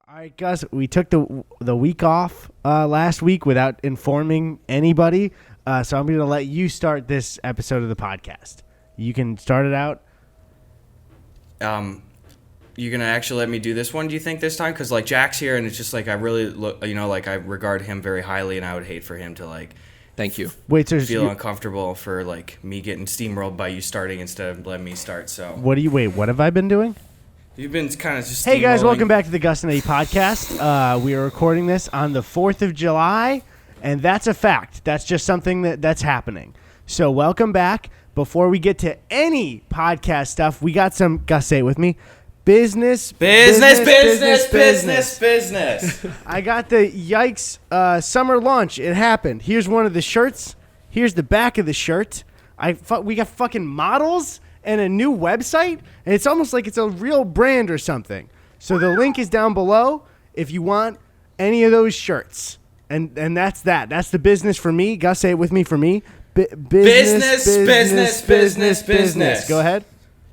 All right, Gus, we took the week off last week without informing anybody, so I'm going to let you start this episode of the podcast. You can start it out. You're going to actually let me do this one, do you think, this time? Because, like, Jack's here, and it's just, like, I really, I regard him very highly, and I would hate for him to, like... Thank you. Feel uncomfortable for, like, me getting steamrolled by you starting instead of letting me start, so... What have I been doing? You've been kind of just Hey, guys, welcome back to the Gus and Eddy podcast. We are recording this on the 4th of July, and that's a fact. That's just something that's happening. So welcome back. Before we get to any podcast stuff, we got some, Gus, say it with me, business. Business. I got the Yikes summer launch. It happened. Here's one of the shirts. Here's the back of the shirt. We got fucking models and a new website, and it's almost like it's a real brand or something. So the link is down below if you want any of those shirts. And that's that. That's the business for me. Gus, say it with me for me. Business. Go ahead.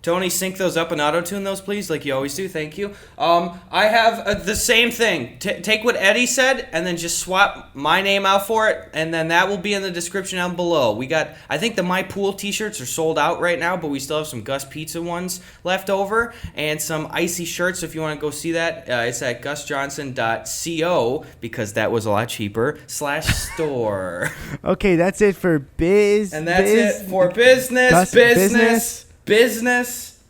Tony, sync those up and auto-tune those, please, like you always do. Thank you. I have the same thing. Take what Eddie said and then just swap my name out for it, and then that will be in the description down below. We got, I think the My Pool t-shirts are sold out right now, but we still have some Gus Pizza ones left over and some icy shirts. So if you want to go see that, it's at gusjohnson.co, because that was a lot cheaper, /store. Okay, that's it for biz. And that's it for business. Gus, Business.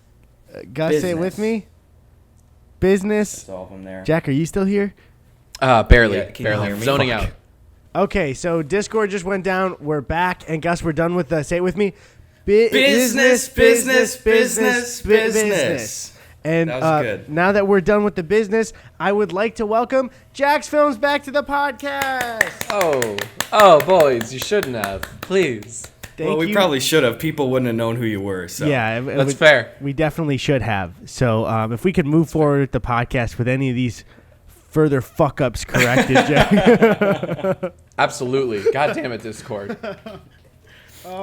Gus, say it with me. Business. That's all of them there. Jack, are you still here? Barely. Yeah, can you hear me? Zoning out. Okay, so Discord just went down. We're back, and Gus, we're done with say it with me. Business. And that was good. Now that we're done with the business, I would like to welcome Jacksfilms back to the podcast. Oh, boys, you shouldn't have. Please. Thank we you. Probably should have. People wouldn't have known who you were. So. Yeah, that's fair. We definitely should have. So if we could move forward with the podcast with any of these further fuck-ups corrected, Jack. Absolutely. God damn it, Discord.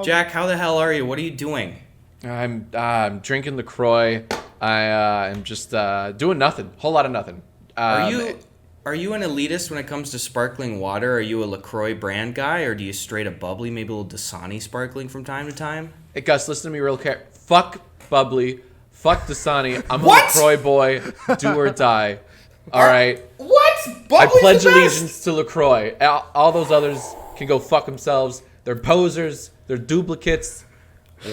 Jack, how the hell are you? What are you doing? I'm drinking LaCroix. I am just doing nothing. Whole lot of nothing. Are you an elitist when it comes to sparkling water? Are you a LaCroix brand guy, or do you straight up bubbly, maybe a little Dasani sparkling from time to time? Hey, Gus, listen to me real quick. Fuck bubbly. Fuck Dasani. I'm What? a LaCroix boy. Do or die. All right? What? I pledge allegiance to LaCroix. All those others can go fuck themselves. They're posers. They're duplicates.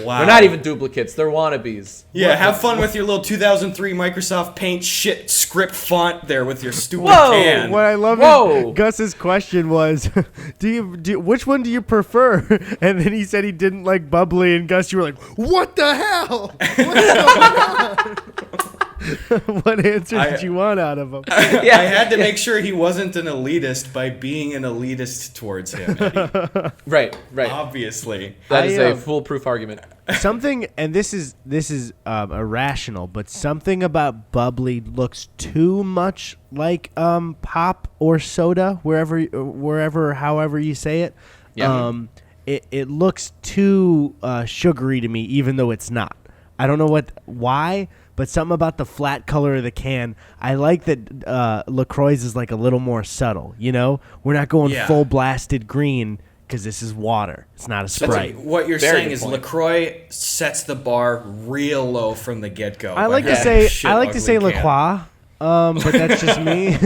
Wow. They're not even duplicates. They're wannabes. Yeah, have fun with your little 2003 Microsoft Paint shit script font there with your stupid Whoa. can. What I love is Gus's question was, which one do you prefer? And then he said he didn't like bubbly, and Gus, you were like, what the hell? What's going on? What answer did you want out of him? I had to make sure he wasn't an elitist by being an elitist towards him. Eddie. Right. Obviously. That is a foolproof argument. Something, and this is irrational, but something about bubbly looks too much like pop or soda, wherever, however you say it. Yeah. It looks too sugary to me, even though it's not. I don't know why, but something about the flat color of the can. I like that LaCroix is like a little more subtle. You know, we're not going full blasted green because this is water. It's not a Sprite. What you're saying is LaCroix sets the bar real low from the get-go. I like to say LaCroix, but that's just me.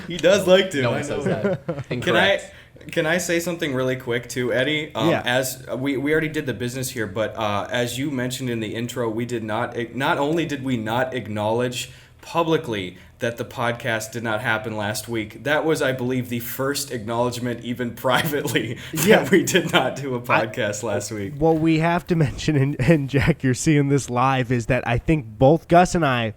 He does like to. No one says that. Incorrect. Can I say something really quick too, Eddie? As we already did the business here, but as you mentioned in the intro, we did not only did we not acknowledge publicly that the podcast did not happen last week. That was, I believe, the first acknowledgement, even privately, that we did not do a podcast last week. What we have to mention, and Jack, you're seeing this live, is that I think both Gus and I,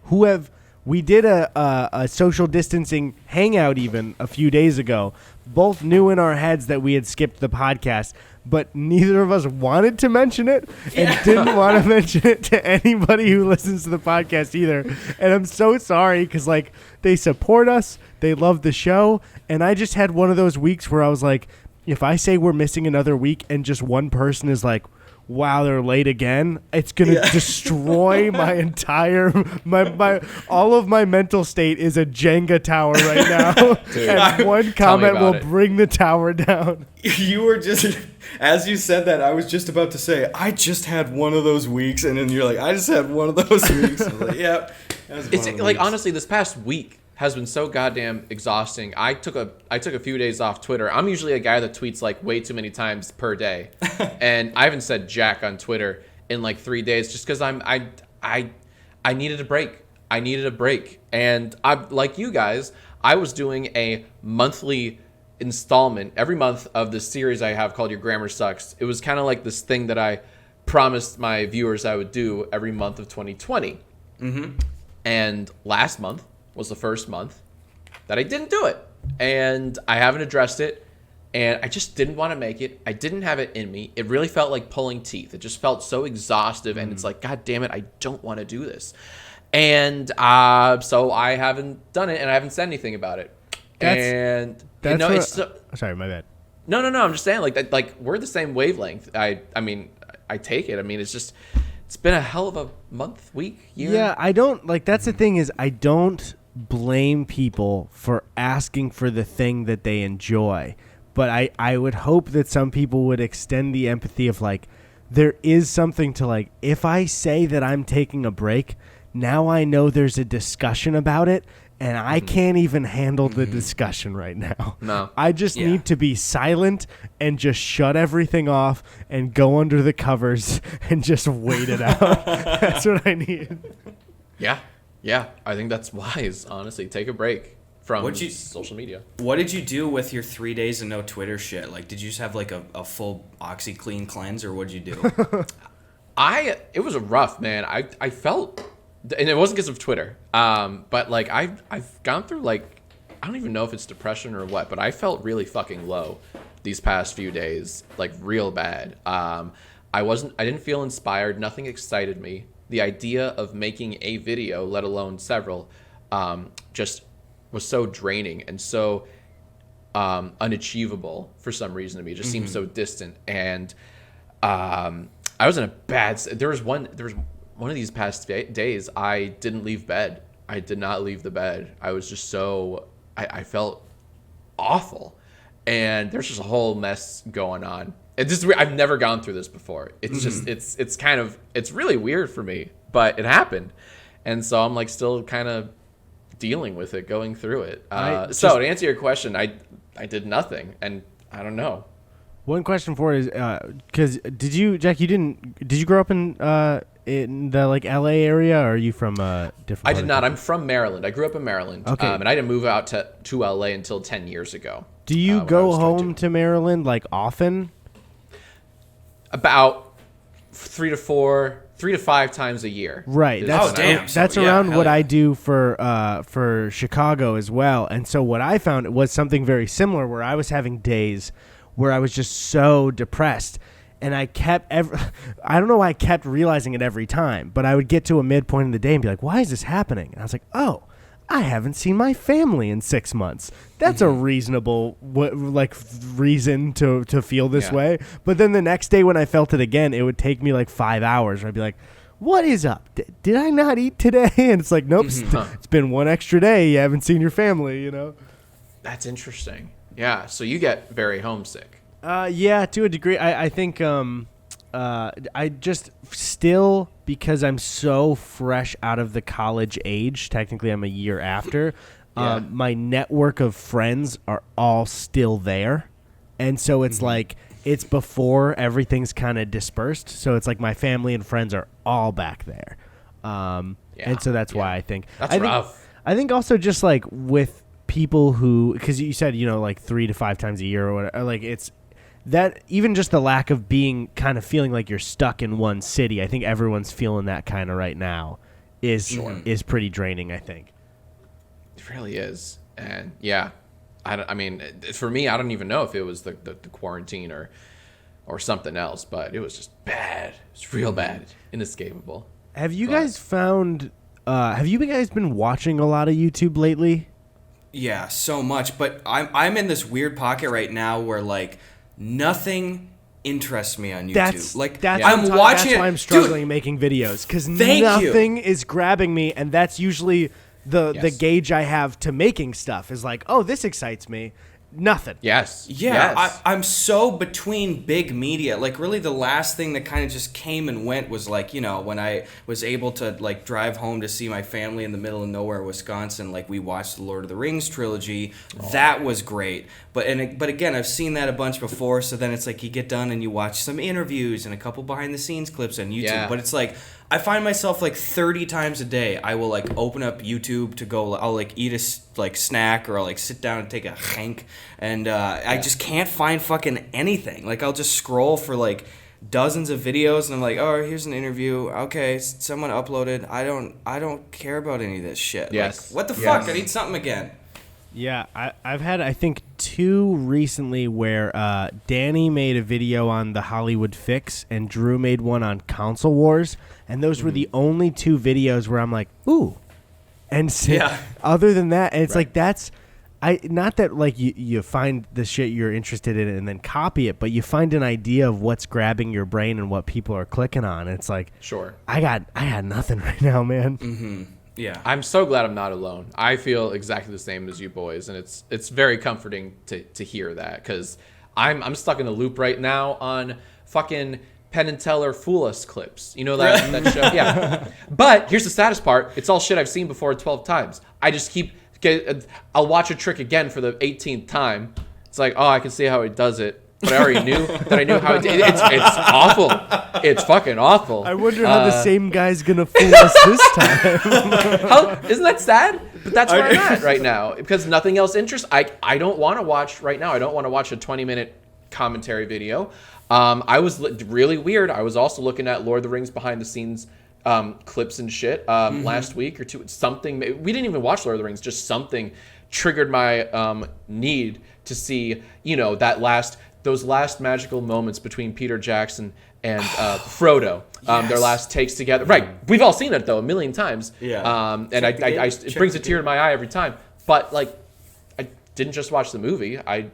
we did a social distancing hangout even a few days ago, both knew in our heads that we had skipped the podcast, but neither of us wanted to mention it and didn't want to mention it to anybody who listens to the podcast either. And I'm so sorry because, like, they support us, they love the show, and I just had one of those weeks where I was like, if I say we're missing another week and just one person is like, wow, they're late again, it's gonna destroy my entire my all of my mental state is a Jenga tower right now. Dude, and one tell me comment will about it. bring the tower down. You were just, as you said that, I was just about to say, I just had one of those weeks, and then you're like, I just had one of those weeks. I was like, yep. It's like, honestly, this past week has been so goddamn exhausting. I took a few days off Twitter. I'm usually a guy that tweets like way too many times per day, and I haven't said jack on Twitter in like 3 days just because I needed a break. I needed a break, and I, like you guys, I was doing a monthly installment every month of this series I have called Your Grammar Sucks. It was kind of like this thing that I promised my viewers I would do every month of 2020. Mm-hmm. And last month was the first month that I didn't do it. And I haven't addressed it. And I just didn't want to make it. I didn't have it in me. It really felt like pulling teeth. It just felt so exhaustive. And it's like, God damn it, I don't want to do this. And so I haven't done it, and I haven't said anything about it. That's It's so, sorry, my bad. No. I'm just saying, like that. Like we're the same wavelength. I mean, I take it. I mean, it's been a hell of a month, week, year. Yeah, I don't like. That's the thing is, I don't blame people for asking for the thing that they enjoy, but I would hope that some people would extend the empathy of like, there is something to like. If I say that I'm taking a break, now I know there's a discussion about it. And I can't even handle the discussion right now. No. I just need to be silent and just shut everything off and go under the covers and just wait it out. That's what I need. Yeah. I think that's wise, honestly. Take a break from social media. What did you do with your 3 days of no Twitter shit? Like, did you just have like a full OxyClean cleanse, or what'd you do? It was a rough, man. I felt, and it wasn't because of Twitter, but like I've gone through like, I don't even know if it's depression or what, but I felt really fucking low these past few days, like real bad. I didn't feel inspired. Nothing excited me. The idea of making a video, let alone several, just was so draining and so unachievable for some reason to me. It just seemed so distant. And I was in a bad. There was one of these past days I didn't leave bed. I did not leave the bed. I was just so I felt awful, and there's just a whole mess going on. I've never gone through this before. It's just it's really weird for me, but it happened, and so I'm like still kind of dealing with it, going through it. So to answer your question, I did nothing, and I don't know. One question for it is because did you grow up in the like LA area, or are you from a different? I did not. I'm from Maryland. I grew up in Maryland. Okay. And I didn't move out to LA until 10 years ago. Do you go home to Maryland like often? About 3 to 5 times a year. Right. That's around what I do for Chicago as well. And so what I found was something very similar, where I was having days where I was just so depressed, and I don't know why I kept realizing it every time, but I would get to a midpoint in the day and be like, why is this happening? And I was like, oh, I haven't seen my family in 6 months. That's a reasonable reason to feel this way. But then the next day when I felt it again, it would take me like 5 hours. I'd be like, what is up? Did I not eat today? And it's like, nope, it's been one extra day. You haven't seen your family, you know? That's interesting. Yeah, so you get very homesick. Yeah, to a degree. I think I just still, because I'm so fresh out of the college age, technically I'm a year after, my network of friends are all still there. And so it's like, it's before everything's kind of dispersed. So it's like my family and friends are all back there. And so that's why I think. That's rough. I think also just like with people who, because you said, like 3 to 5 times a year or whatever, like it's that, even just the lack of being kind of feeling like you're stuck in one city. I think everyone's feeling that kind of right now is pretty draining, I think. It really is. And I mean, for me, I don't even know if it was the quarantine or something else, but it was just bad. It's real bad, inescapable. Have you guys found, have you guys been watching a lot of YouTube lately? Yeah, so much. But I'm in this weird pocket right now where like nothing interests me on YouTube. That's like that's I'm what watching that's it. why I'm struggling making videos because Thank you. nothing is grabbing me, and that's usually the Yes. gauge I have to making stuff is like, oh, this excites me. Nothing. Yes. Yeah, Yes. I'm so between big media. Like, really, the last thing that kind of just came and went was, like, you know, when I was able to, like, drive home to see my family in the middle of nowhere, Wisconsin. Like, we watched the Lord of the Rings trilogy. That was great. But again, I've seen that a bunch before, so then it's like you get done and you watch some interviews and a couple behind-the-scenes clips on YouTube. Yeah. But it's like, I find myself, like, 30 times a day, I will, like, open up YouTube to go, I'll, like, eat a, like, snack, or I'll, like, sit down and take a hank, and I just can't find fucking anything. Like, I'll just scroll for, like, dozens of videos, and I'm like, oh, here's an interview. Okay, someone uploaded. I don't care about any of this shit. Yes. Like, what the Yes. fuck? I need something again. Yeah, I've had, I think, 2 recently where Danny made a video on the Hollywood Fix and Drew made one on Console Wars, and those were the only 2 videos where I'm like, ooh. And other than that, and it's like that's not that like you find the shit you're interested in and then copy it, but you find an idea of what's grabbing your brain and what people are clicking on. And it's like, Sure. I got nothing right now, man. Mm-hmm. Yeah. I'm so glad I'm not alone. I feel exactly the same as you boys, and it's very comforting to hear that, because I'm stuck in a loop right now on fucking Penn and Teller Fool Us clips. You know that show? Yeah. But here's the saddest part. It's all shit I've seen before 12 times. I just I'll watch a trick again for the 18th time. It's like, oh, I can see how he does it. But I already knew how it did. It's awful. It's fucking awful. I wonder how the same guy's gonna fool us this time. Isn't that sad? But that's where I'm at right now, because nothing else interests. I don't want to watch right now. I don't want to watch a 20-minute commentary video. I was really weird. I was also looking at Lord of the Rings behind the scenes clips and shit last week or two. Something we didn't even watch Lord of the Rings. Just something triggered my need to see, those last magical moments between Peter Jackson and Frodo. Their last takes together. Right. We've all seen it though a million times. Yeah. And it brings a tear to my eye every time. But like, I didn't just watch the movie. I'm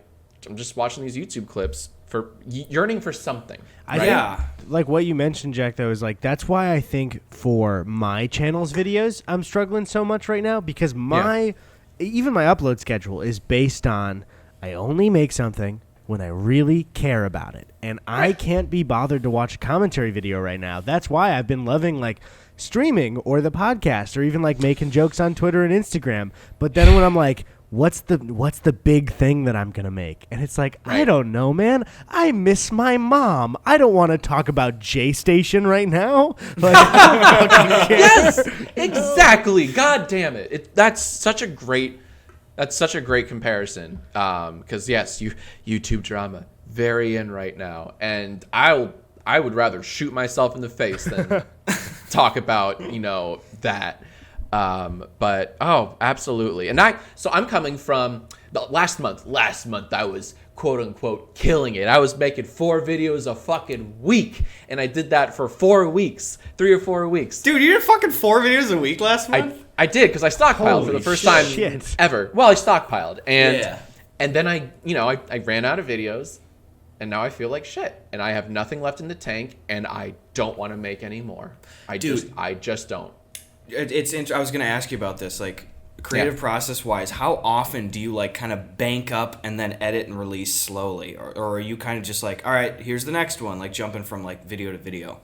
just watching these YouTube clips for yearning for something. I think, like what you mentioned, Jack, though, is like that's why I think for my channel's videos, I'm struggling so much right now, because even my upload schedule is based on I only make something when I really care about it. And I can't be bothered to watch a commentary video right now. That's why I've been loving like streaming or the podcast or even like making jokes on Twitter and Instagram. But then when I'm like, what's the big thing that I'm going to make? And it's like, I don't know, man. I miss my mom. I don't want to talk about J-Station right now. Like, I don't fucking care. Yes, exactly. God damn it. That's such a great comparison. Because yes, YouTube drama very in right now, and I would rather shoot myself in the face than talk about that. But absolutely. And I'm coming from the last month I was quote unquote killing it. I was making 4 videos a fucking week, and I did that for 4 weeks, 3 or 4 weeks. Dude, you did fucking 4 videos a week last month? I did, because I stockpiled for the first time ever. Well, I stockpiled, and then I ran out of videos, and now I feel like shit, and I have nothing left in the tank, and I don't want to make any more. I just don't. I was gonna ask you about this, like creative process wise. How often do you like kind of bank up and then edit and release slowly, or are you kind of just like, all right, here's the next one, like jumping from like video to video?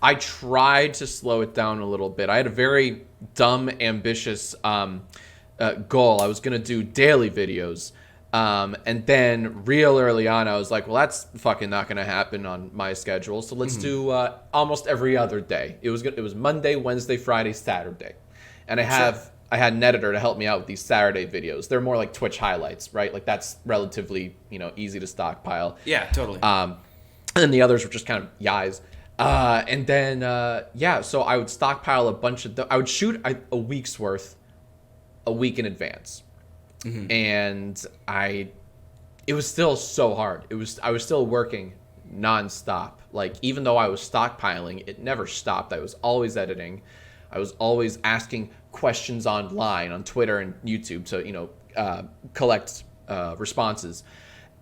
I tried to slow it down a little bit. I had a very dumb, ambitious goal. I was gonna do daily videos. And then real early on, I was like, well, that's fucking not going to happen on my schedule. So let's do almost every other day. It was Monday, Wednesday, Friday, Saturday. And I had an editor to help me out with these Saturday videos. They're more like Twitch highlights, right? Like that's relatively, easy to stockpile. Yeah, totally. And then the others were just kind of yais. And then, so I would stockpile a bunch of I would shoot a week's worth a week in advance. Mm-hmm. And it was still so hard. I was still working nonstop. Like, even though I was stockpiling, it never stopped. I was always editing. I was always asking questions online on Twitter and YouTube to, collect responses.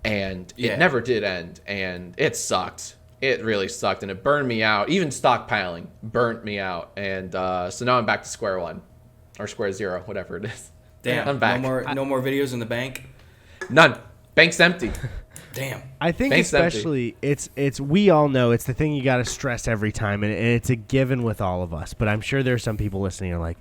and Yeah. it never did end, and it sucked. It really sucked, and it burned me out. Even stockpiling burnt me out, and so now I'm back to square one, or square zero, whatever it is. Damn. I'm back. No more videos in the bank. None. Bank's empty. Damn. I think Thanks, especially it's we all know it's the thing you got to stress every time, and it's a given with all of us. But I'm sure there's some people listening who are like,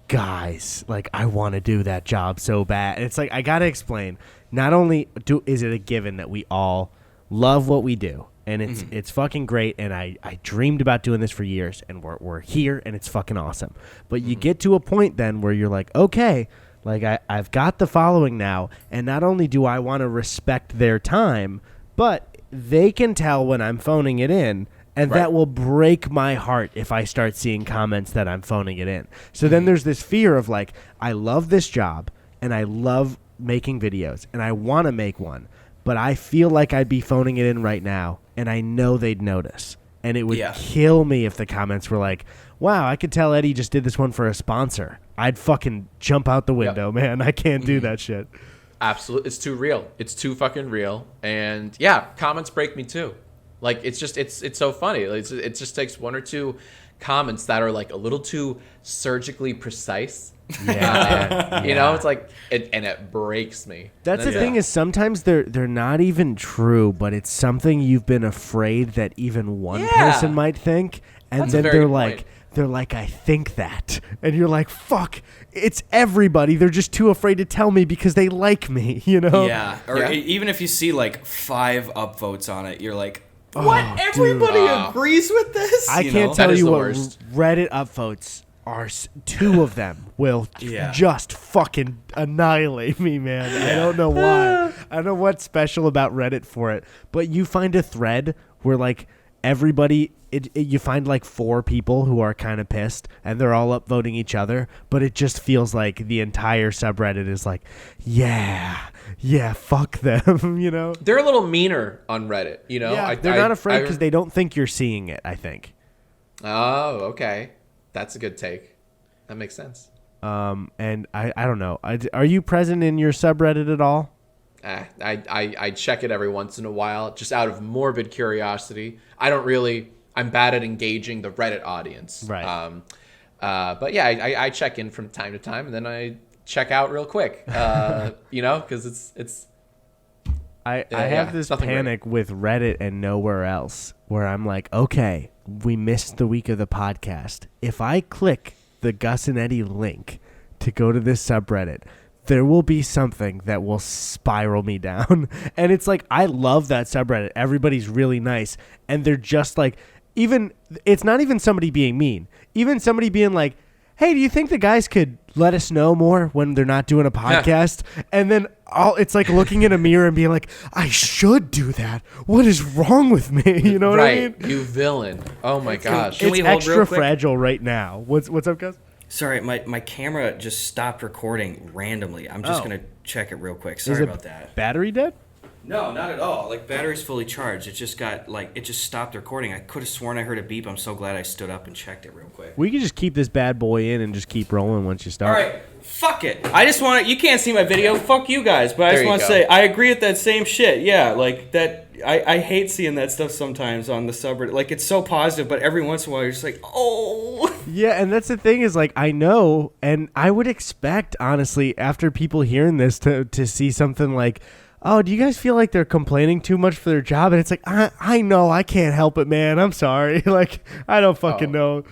guys, like I want to do that job so bad. And it's like I got to explain. Not only is it a given that we all love what we do, and it's fucking great, and I dreamed about doing this for years, and we're here, and it's fucking awesome. But you get to a point then where you're like, okay, like I've got the following now, and not only do I want to respect their time, but they can tell when I'm phoning it in, and Right. that will break my heart if I start seeing comments that I'm phoning it in. So then there's this fear of like, I love this job, and I love making videos, and I want to make one, but I feel like I'd be phoning it in right now, and I know they'd notice. And it would kill me if the comments were like, wow, I could tell Eddie just did this one for a sponsor. I'd fucking jump out the window, man. I can't do that shit. Absolutely. It's too real. It's too fucking real. And yeah, comments break me too. Like, it's just, it's so funny. It just takes one or two comments that are like a little too surgically precise. Yeah. You know, it's like, and it breaks me. That's the thing is sometimes they're not even true, but it's something you've been afraid that even one person might think. And That's a then very they're good like, point. I think that. And you're like, fuck, it's everybody. They're just too afraid to tell me because they like me, you know? Yeah. Or Yeah. even if you see like 5 upvotes on it, you're like, Oh, what? Everybody agrees with this? I You can't know? tell That is you the what worst. Reddit upvotes are. 2 of them will just fucking annihilate me, man. I don't know why. I don't know what's special about Reddit for it. But you find a thread where like everybody, you find like 4 people who are kind of pissed, and they're all upvoting each other. But it just feels like the entire subreddit is like, yeah, fuck them, you know. They're a little meaner on Reddit, you know? Yeah, they're not afraid because they don't think you're seeing it, I think. Oh, okay. That's a good take. That makes sense. And I don't know. Are you present in your subreddit at all? I check it every once in a while, just out of morbid curiosity. I'm bad at engaging the Reddit audience. Right. But yeah, I check in from time to time, and then I check out real quick, you know, because it's I have this panic with Reddit and nowhere else where I'm like, okay, we missed the week of the podcast. If I click the Gus and Eddy link to go to this subreddit, there will be something that will spiral me down. And it's like, I love that subreddit. Everybody's really nice. And they're just like, it's not even somebody being mean. Even somebody being like, hey, do you think the guys could let us know more when they're not doing a podcast? And then it's like looking in a mirror and being like, I should do that. What is wrong with me? You know what I mean? Right, you villain. Oh my gosh. Can we It's hold real extra quick? fragile right now. What's up, guys? Sorry, my camera just stopped recording randomly. I'm just going to check it real quick. Is Sorry the about that. battery dead? No, not at all. Like, battery's fully charged. It just got, it just stopped recording. I could have sworn I heard a beep. I'm so glad I stood up and checked it real quick. We could just keep this bad boy in and just keep rolling once you start. All right, fuck it. I just want to, you can't see my video. Fuck you guys. But I There just you want to go. say, I agree with that same shit. Yeah, like, that, I hate seeing that stuff sometimes on the subreddit. Like, it's so positive, but every once in a while, you're just like, oh. Yeah, and that's the thing is, like, I know, and I would expect, honestly, after people hearing this to see something like, oh, do you guys feel like they're complaining too much for their job? And it's like, I know, I can't help it, man. I'm sorry. Like, I don't fucking know.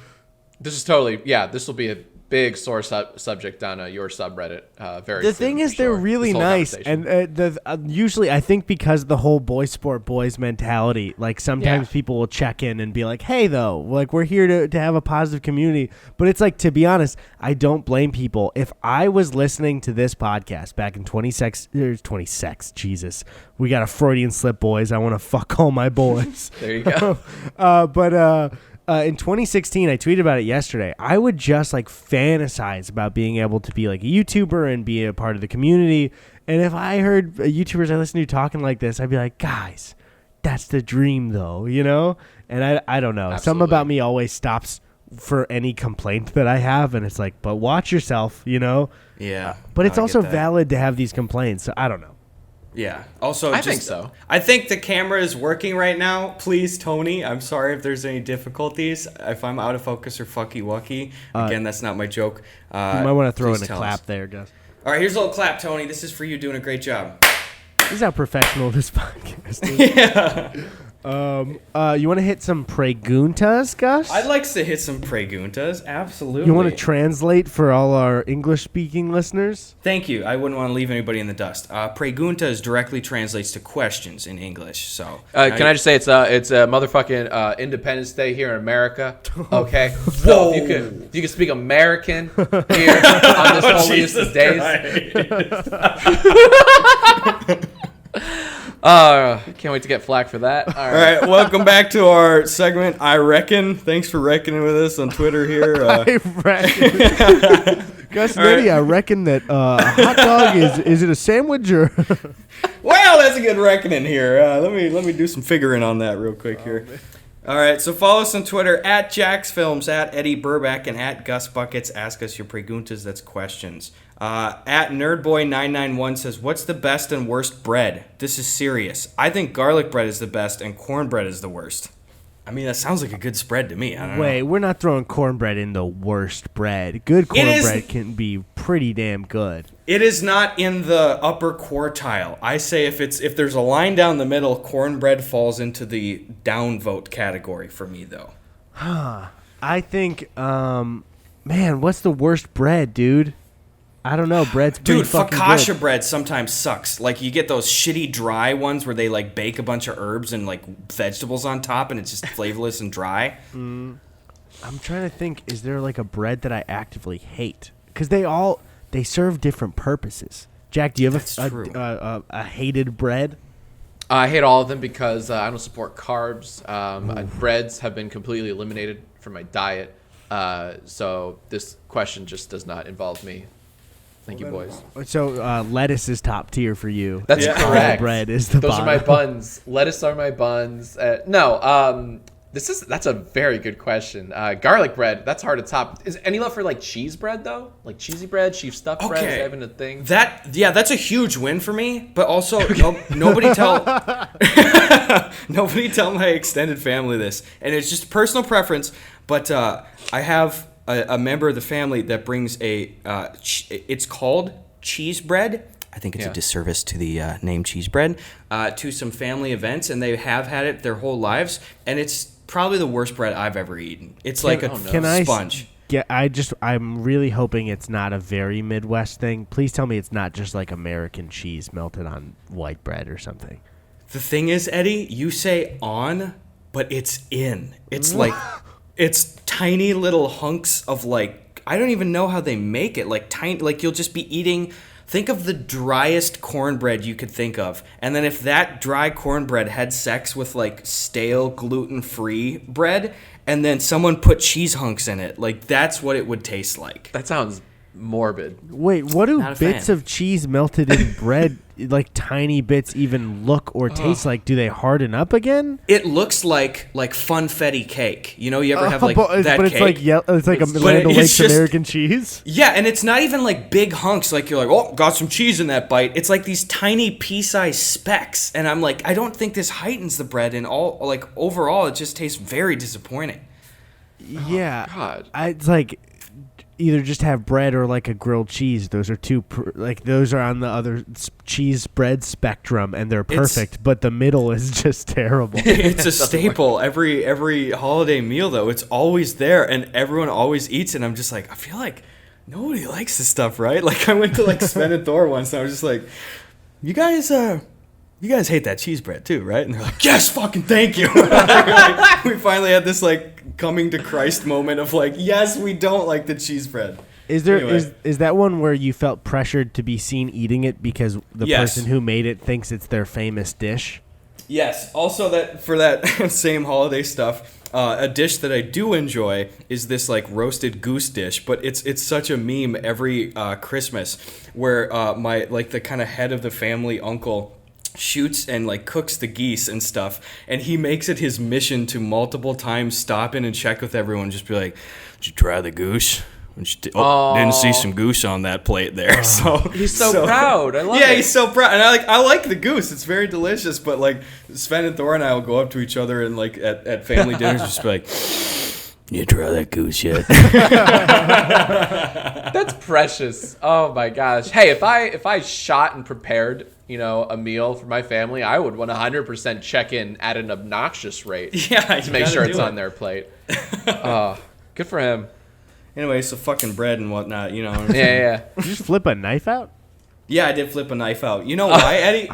This is totally, yeah, this will be a big sore subject on your subreddit very The soon, thing for is, they're sure. really This whole nice, conversation. and usually I think because the whole boy sport boys mentality, like sometimes Yeah. people will check in and be like, "Hey, though, like we're here to have a positive community." But it's like, to be honest, I don't blame people. If I was listening to this podcast back in 26, Jesus, we got a Freudian slip, boys. I want to fuck all my boys. There you go. But in 2016, I tweeted about it yesterday. I would just like fantasize about being able to be like a YouTuber and be a part of the community. And if I heard YouTubers I listen to talking like this, I'd be like, guys, that's the dream though, you know? And I don't know. Absolutely. Something about me always stops for any complaint that I have. And it's like, but watch yourself, you know? Yeah. But it's I get also that. valid to have these complaints. So I don't know. Yeah. Also, I think so. I think the camera is working right now. Please, Tony. I'm sorry if there's any difficulties. If I'm out of focus or fucky wucky. Again, that's not my joke. You might want to throw in a tell clap us. there, Gus. All right, here's a little clap, Tony. This is for you doing a great job. This is how professional this podcast is. Yeah. You want to hit some preguntas, Gus? I'd like to hit some preguntas. Absolutely. You want to translate for all our English-speaking listeners? Thank you. I wouldn't want to leave anybody in the dust. Preguntas directly translates to questions in English. So, Can I just say it's a motherfucking Independence Day here in America? Okay. So if you could speak American here on this holiest of days. Can't wait to get flack for that. All right. Welcome back to our segment, I Reckon. Thanks for reckoning with us on Twitter here. I reckon. Gus and Eddy, I reckon that a hot dog is it a sandwich or? Well, that's a good reckoning here. Let me do some figuring on that real quick here. All right, so follow us on Twitter at Jacksfilms, at Eddie Burback, and at Gus Buckets. Ask us your preguntas, that's questions. At Nerdboy991 says, what's the best and worst bread? This is serious. I think garlic bread is the best and cornbread is the worst. I mean, that sounds like a good spread to me. I don't know. Wait, we're not throwing cornbread in the worst bread. Good cornbread can be pretty damn good. It is not in the upper quartile. I say if there's a line down the middle, cornbread falls into the downvote category for me, though. I think, man, what's the worst bread, dude? I don't know. Bread's pretty fucking focaccia good. bread sometimes sucks. Like, you get those shitty dry ones where they, like, bake a bunch of herbs and, like, vegetables on top, and it's just flavorless and dry. I'm trying to think, is there, like, a bread that I actively hate? Because they serve different purposes. Jack, do you have a hated bread? I hate all of them because I don't support carbs. Breads have been completely eliminated from my diet. So this question just does not involve me. Thank you, boys. So lettuce is top tier for you. That's correct. Bread is the Those bottom. are my buns. Lettuce are my buns. That's a very good question. Garlic bread, that's hard to top. Is any love for like cheese bread though? Like cheesy bread, cheese stuffed bread, is that even a thing? That's a huge win for me. But also, nobody tell my extended family this, and it's just personal preference. But I have a member of the family that brings it's called cheese bread. I think it's a disservice to the name cheese bread to some family events, and they have had it their whole lives, and it's probably the worst bread I've ever eaten. It's like a sponge. I'm really hoping it's not a very Midwest thing. Please tell me it's not just like American cheese melted on white bread or something. The thing is, Eddie, you say on, but it's in. It's like it's tiny little hunks of like, I don't even know how they make it. Like tiny, like you'll just be eating. Think of the driest cornbread you could think of. And then if that dry cornbread had sex with like stale gluten-free bread and then someone put cheese hunks in it, like that's what it would taste like. That sounds morbid. Wait, what do Not a bits fan. of cheese melted in bread, like tiny bits, even look or taste like? Do they harden up again? It looks like funfetti cake. You know, you ever have like that but it's cake? it's like a But Land it's O'Lakes just- American cheese. Yeah, and it's not even like big hunks. Like you're like, oh, got some cheese in that bite. It's like these tiny pea-sized specks, and I'm like, I don't think this heightens the bread. And all like overall, it just tastes very disappointing. Yeah, God. It's like either just have bread or like a grilled cheese. Those are those are on the other cheese bread spectrum, and they're perfect. But the middle is just terrible. It's a staple every holiday meal though. It's always there, and everyone always eats it. I'm just like, I feel like nobody likes this stuff, right? Like I went to like Sven and Thor once, and I was just like, you guys hate that cheese bread too, right? And they're like, yes, fucking thank you. We finally had this like coming to Christ moment of like, yes, we don't like the cheese bread. Is there Anyway. is that one where you felt pressured to be seen eating it because the Yes. person who made it thinks it's their famous dish? Yes. Also, that for that same holiday stuff, a dish that I do enjoy is this like roasted goose dish. But it's such a meme every Christmas where my like the kind of head of the family uncle shoots and like cooks the geese and stuff, and he makes it his mission to multiple times stop in and check with everyone, just be like, did you try the goose? Didn't see some goose on that plate there. So He's so proud. I love it. yeah, he's so proud, and I like the goose. It's very delicious. But like Sven and Thor and I will go up to each other and like at family dinners, just be like, "You try that goose yet?" That's precious. Oh my gosh. Hey, if I shot and prepared, a meal for my family, I would 100% check in at an obnoxious rate. Yeah, to make sure it's on their plate. Good for him. Anyway, so fucking bread and whatnot, Yeah. Did you just flip a knife out? Yeah, I did flip a knife out. You know why, Eddie?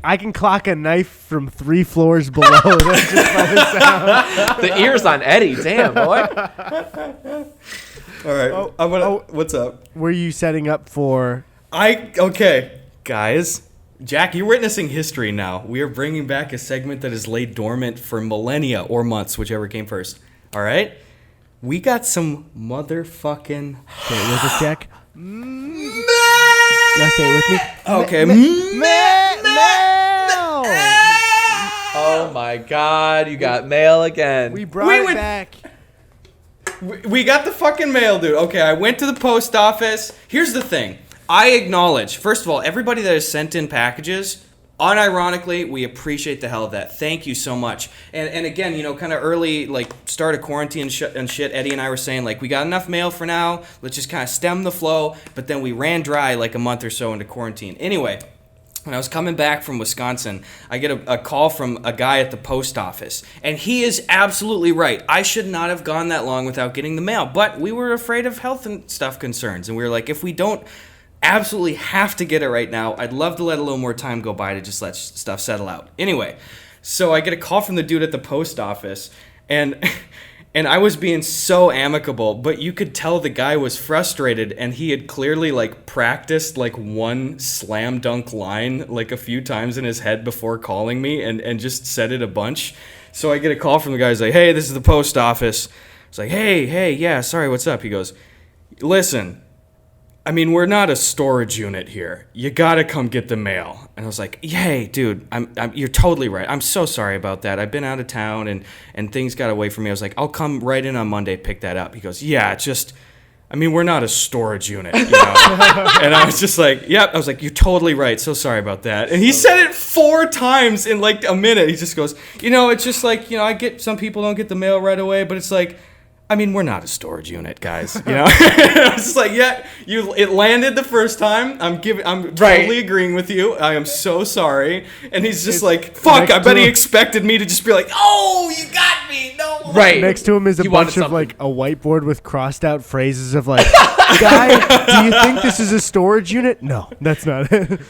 I can clock a knife from 3 floors below. That's just by the sound. The ears on Eddie. Damn, boy. All right. What's up? Were you setting up for? Okay, guys. Jack, you're witnessing history now. We are bringing back a segment that has laid dormant for millennia or months, whichever came first. All right? We got some motherfucking... Say it with us, Jack. Gotta say it with me. Okay. Mail! Oh my God, you got mail again. We brought it back. We got the fucking mail, dude. Okay, I went to the post office. Here's the thing. I acknowledge, first of all, everybody that has sent in packages, unironically, we appreciate the hell of that. Thank you so much. And again, kind of early, like, start of quarantine and shit, Eddie and I were saying, like, we got enough mail for now. Let's just kind of stem the flow. But then we ran dry, like, a month or so into quarantine. Anyway, when I was coming back from Wisconsin, I get a call from a guy at the post office. And he is absolutely right. I should not have gone that long without getting the mail. But we were afraid of health and stuff concerns. And we were like, if we don't absolutely have to get it right now, I'd love to let a little more time go by to just let stuff settle out. Anyway, so I get a call from the dude at the post office, and I was being so amicable, but you could tell the guy was frustrated, and he had clearly like practiced like one slam dunk line like a few times in his head before calling me, and just said it a bunch. So I get a call from the guy. He's like, "Hey, this is the post office." It's like, hey, yeah, sorry, what's up? He goes, "Listen, I mean, we're not a storage unit here. You gotta come get the mail." And I was like, "Hey, dude, you're totally right. I'm so sorry about that. I've been out of town and things got away from me." I was like, "I'll come right in on Monday, pick that up." He goes, "Yeah, it's just, I mean, we're not a storage unit, And I was just like, "Yep." I was like, "You're totally right. So sorry about that." And he said it 4 times in like a minute. He just goes, "It's just like, I get, some people don't get the mail right away, but it's like, I mean, we're not a storage unit, guys." I was just like, "Yeah, it landed the first time. I'm totally agreeing with you. I am so sorry." And he's just like, "Fuck, I bet he expected me to just be like, 'Oh, you got me.' No." Right. Next to him is a He bunch wanted of like a whiteboard with crossed out phrases of like, "Guy, do you think this is a storage unit?" No, that's not it.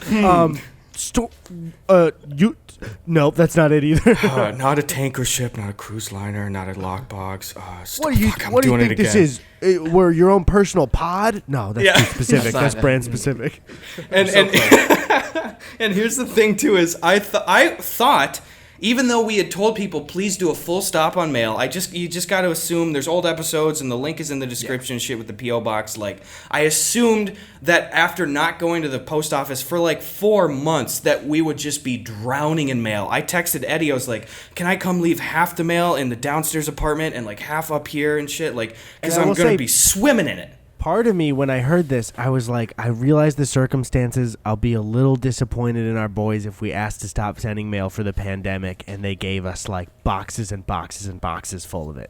Nope, that's not it either. Not a tanker ship, not a cruise liner, not a lockbox. What do you think this is? We're your own personal pod? No, that's too specific. That's brand specific. And and here's the thing too is I thought, even though we had told people, please do a full stop on mail, you just got to assume there's old episodes and the link is in the description and shit with the P.O. box. Like, I assumed that after not going to the post office for like 4 months that we would just be drowning in mail. I texted Eddie, I was like, "Can I come leave half the mail in the downstairs apartment and like half up here and shit? Like, because I'm going to be swimming in it." Part of me, when I heard this, I was like, I realize the circumstances. I'll be a little disappointed in our boys if we asked to stop sending mail for the pandemic and they gave us like boxes and boxes and boxes full of it.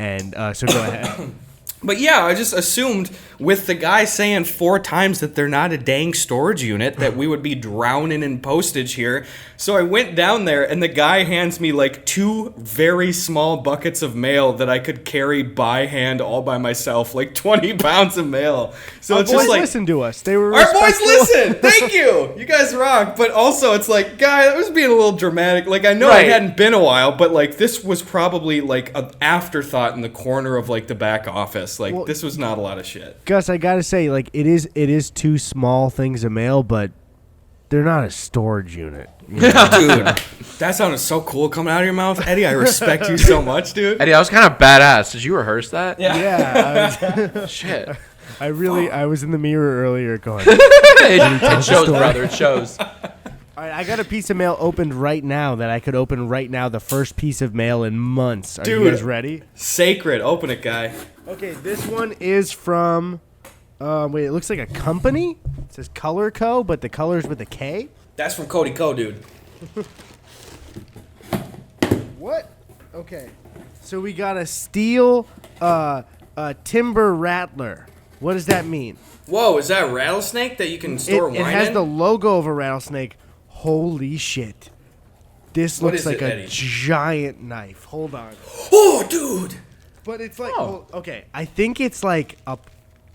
And so go ahead. But yeah, I just assumed with the guy saying 4 times that they're not a dang storage unit that we would be drowning in postage here. So I went down there and the guy hands me like 2 very small buckets of mail that I could carry by hand all by myself, like 20 pounds of mail. So our it's boys just like, listen to us. They were our boys respectful. listen. Thank you. You guys rock. But also it's like, guy, that was being a little dramatic. Like, I know it hadn't been a while, but like this was probably like an afterthought in the corner of like the back office. Like, well, this was not a lot of shit. Gus, I gotta say, like, it is 2 small things of mail, but they're not a storage unit. Dude, that sounded so cool coming out of your mouth, Eddie. I respect you so much, dude. Eddie, that was kind of badass. Did you rehearse that? Yeah. Shit. I was in the mirror earlier going. It shows, brother. It shows. All right, I got a piece of mail opened right now that I could open right now. The first piece of mail in months. Are Dude. you guys ready? Sacred. Open it, guy. Okay, this one is from. Wait, it looks like a company. It says Color Co, but the color's with a K. That's from Cody Co, dude. What? Okay. So we got a steel timber rattler. What does that mean? Whoa, is that a rattlesnake that you can store It wine has in? the logo of a rattlesnake. Holy shit. This What looks is like it, a Eddie? giant knife. Hold on. Oh, dude! But it's like, Oh. okay, I think it's like a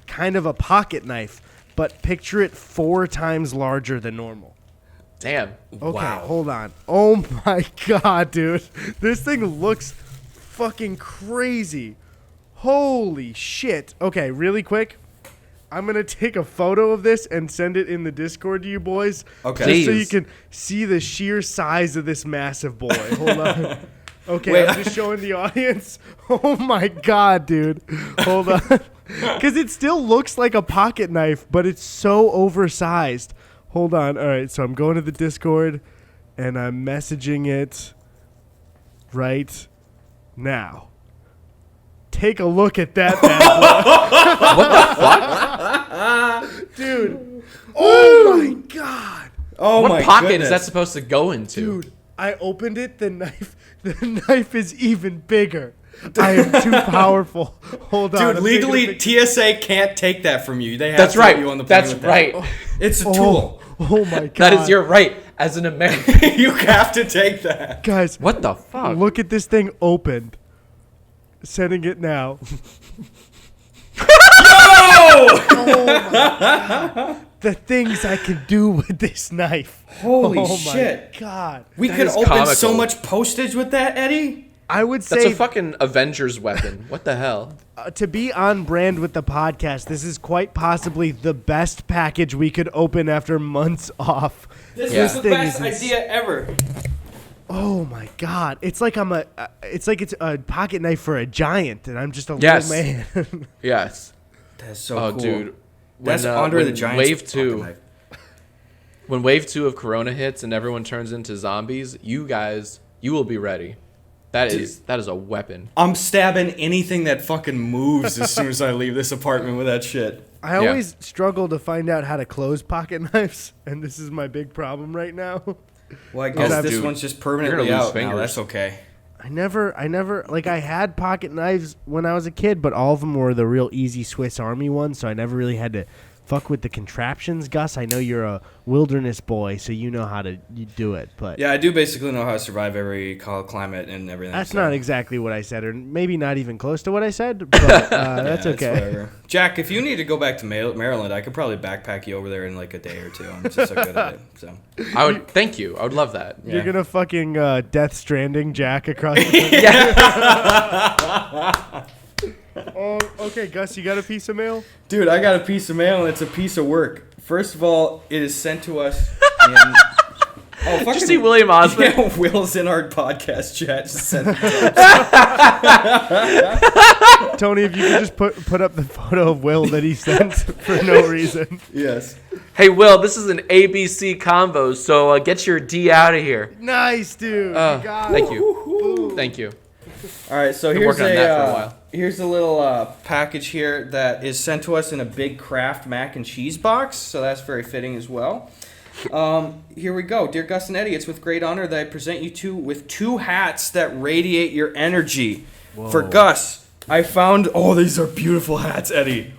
kind of a pocket knife, but picture it 4 times larger than normal. Damn. Okay, Wow. hold on. Oh my god, dude. This thing looks fucking crazy. Holy shit. Okay, really quick. I'm going to take a photo of this and send it in the Discord to you boys. Okay. Just so you Please. can see the sheer size of this massive boy. Hold on. Okay, Wait, I'm just showing the audience. Oh my god, dude. Hold on. Because it still looks like a pocket knife, but it's so oversized. Hold on. All right, so I'm going to the Discord, and I'm messaging it right now. Take a look at that bad boy. What the fuck? Dude. Oh my god. Oh What my pocket goodness. is that supposed to go into? Dude, I opened it. The knife is even bigger. I am too powerful. Hold on. Dude, I'm taking a legally, picture. TSA can't take that from you. They have That's to right. let you on the plane That's with that. right. It's a tool. Oh my god. That is your right as an American. You have to take that. Guys, What the fuck? look at this thing opened. Sending it now. The things I can do with this knife. Holy Oh shit. my god. We That could is open so comical. much postage with that, Eddie. I would That's say a fucking Avengers weapon. What the hell? to be on brand with the podcast, this is quite possibly the best package we could open after months off. This Yeah. is the thing best is idea ever. Oh my god. It's like it's a pocket knife for a giant and I'm just a Yes. little man. Yes. That's so Oh, cool. dude. That's When, Andre the when Giant's Wave pocket 2, knife. when Wave 2 of Corona hits and everyone turns into zombies, you will be ready. That is a weapon. I'm stabbing anything that fucking moves as soon as I leave this apartment with that shit. I always struggle to find out how to close pocket knives, and this is my big problem right now. Well, I guess Oh, this dude. one's just You're permanently gonna lose out now. fingers. That's okay. I never like I had pocket knives when I was a kid, but all of them were the real easy Swiss Army ones, so I never really had to fuck with the contraptions. Gus, I know you're a wilderness boy, so you know how to do it, but Yeah, I do basically know how to survive every climate and everything. that's so- not exactly what I said, or maybe not even close to what I said, but that's Yeah, okay. whatever. Jack, if you need to go back to Maryland, I could probably backpack you over there in like a day or two. I'm just so good at it. So I would thank you. I would love that. Yeah. You're gonna fucking Death Stranding Jack across the country. Oh, okay, Gus, you got a piece of mail? Dude, I got a piece of mail and it's a piece of work. First of all, it is sent to us in... Oh, Did you see William Osmond? Yeah, Will's in our podcast chat. Just sent it to us. Tony, if you could just put up the photo of Will that he sent for no reason. Yes. Hey, Will, this is an ABC combo, so get your D out of here. Nice, dude. You got Thank it. you. Thank you. All right, so Been here's working on that for a while. here's a little package here that is sent to us in a big Kraft mac and cheese box, so that's very fitting as well. Here we go. Dear Gus and Eddy, it's with great honor that I present you with 2 hats that radiate your energy. For Gus, I found... Oh, these are beautiful hats, Eddie.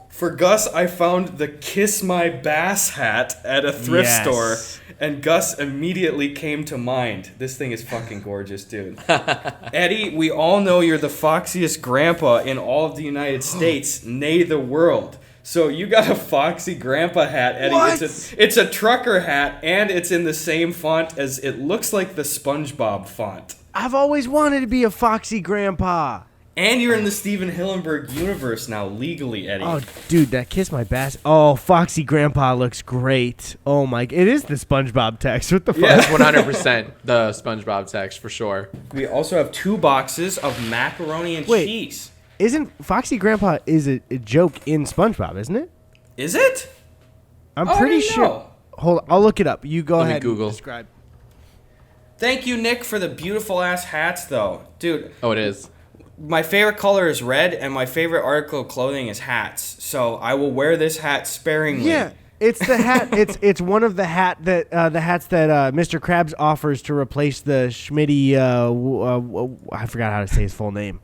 For Gus, I found the Kiss My Bass hat at a thrift Yes. store, and Gus immediately came to mind. This thing is fucking gorgeous, dude. Eddie, we all know you're the foxiest grandpa in all of the United States, nay the world. So you got a foxy grandpa hat, Eddie. What? It's a trucker hat, and it's in the same font as it looks like the SpongeBob font. I've always wanted to be a foxy grandpa. And you're in the Steven Hillenburg universe now, legally, Eddie. Oh, dude, that Kiss My Bass. Oh, foxy grandpa looks great. Oh my, it is the SpongeBob text. What the fuck? Yeah. That's 100% the SpongeBob text for sure. We also have 2 boxes of macaroni and Wait. cheese. Isn't foxy grandpa is a joke in SpongeBob, isn't it? Is it? I'm Oh, I pretty didn't sure. know. hold on, I'll look it up. You go Let me ahead. Google. And describe. Thank you, Nick, for the beautiful ass hats, though, dude. Oh, it is. My favorite color is red, and my favorite article of clothing is hats. So I will wear this hat sparingly. Yeah, it's the hat. it's one of the hats that Mr. Krabs offers to replace the Schmitty. I forgot how to say his full name.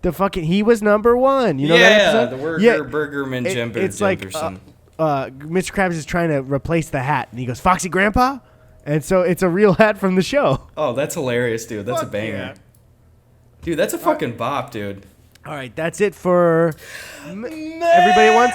The fucking he was number one. You know that episode? The Burgerman Jemper. It's like Mr. Krabs is trying to replace the hat, and he goes, "Foxy Grandpa," and so it's a real hat from the show. Oh, that's hilarious, dude. That's a banger. Yeah. Dude, that's a fucking bop, dude. All right, that's it for everybody at once.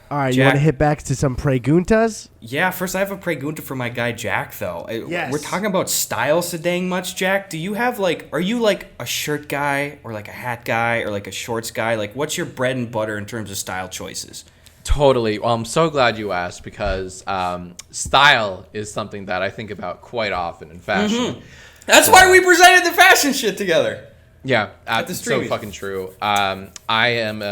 All right, you Jack. want to hit back to some preguntas? Yeah, first I have a pregunta for my guy Jack, though. Yes. We're talking about style so dang much, Jack. Do you have, like, are you, like, a shirt guy or, like, a hat guy or, like, a shorts guy? Like, what's your bread and butter in terms of style choices? Totally. Well, I'm so glad you asked because style is something that I think about quite often in fashion. That's why we presented the fashion shit together. Yeah, At the it's so streamies. fucking true. I am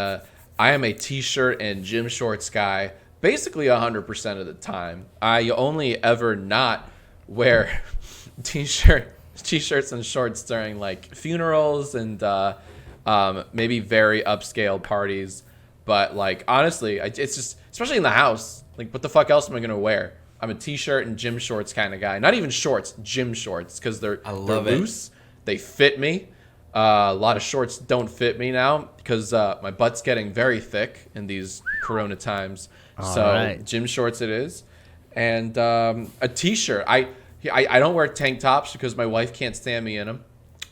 a t-shirt and gym shorts guy basically 100% of the time. I only ever not wear t-shirts and shorts during like funerals and maybe very upscale parties. But like honestly, it's just especially in the house. Like what the fuck else am I gonna wear? I'm a t-shirt and gym shorts kind of guy. Not even shorts, gym shorts, because they're loose. They fit me. A lot of shorts don't fit me now because my butt's getting very thick in these Corona times. Gym shorts it is, and a t-shirt. I don't wear tank tops because my wife can't stand me in them,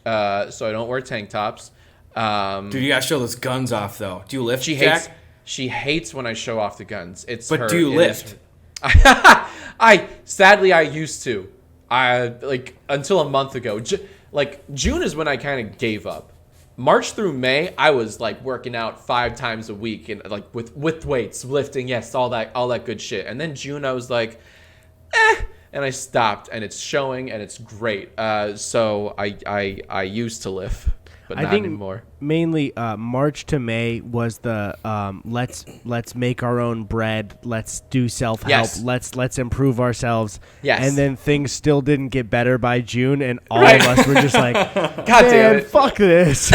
so I don't wear tank tops. Dude, you gotta show those guns off, though. Do you lift, Jack? She hates when I show off the guns. But do you lift? Sadly, I used to. Like until a month ago. June is when I kind of gave up. March through May, I was like working out 5 times a week and like with weights, lifting, yes, all that good shit. And then June, I was like, and I stopped, and it's showing, and it's great. So I used to lift, but not anymore. Mainly March to May was the let's make our own bread, let's do self-help, Yes. let's improve ourselves. Yes. And then things still didn't get better by June, and all of us were just like, God damn it. fuck this.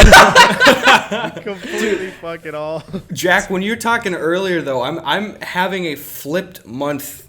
Completely fuck it all. Jack, when you're talking earlier, though, I'm having a flipped month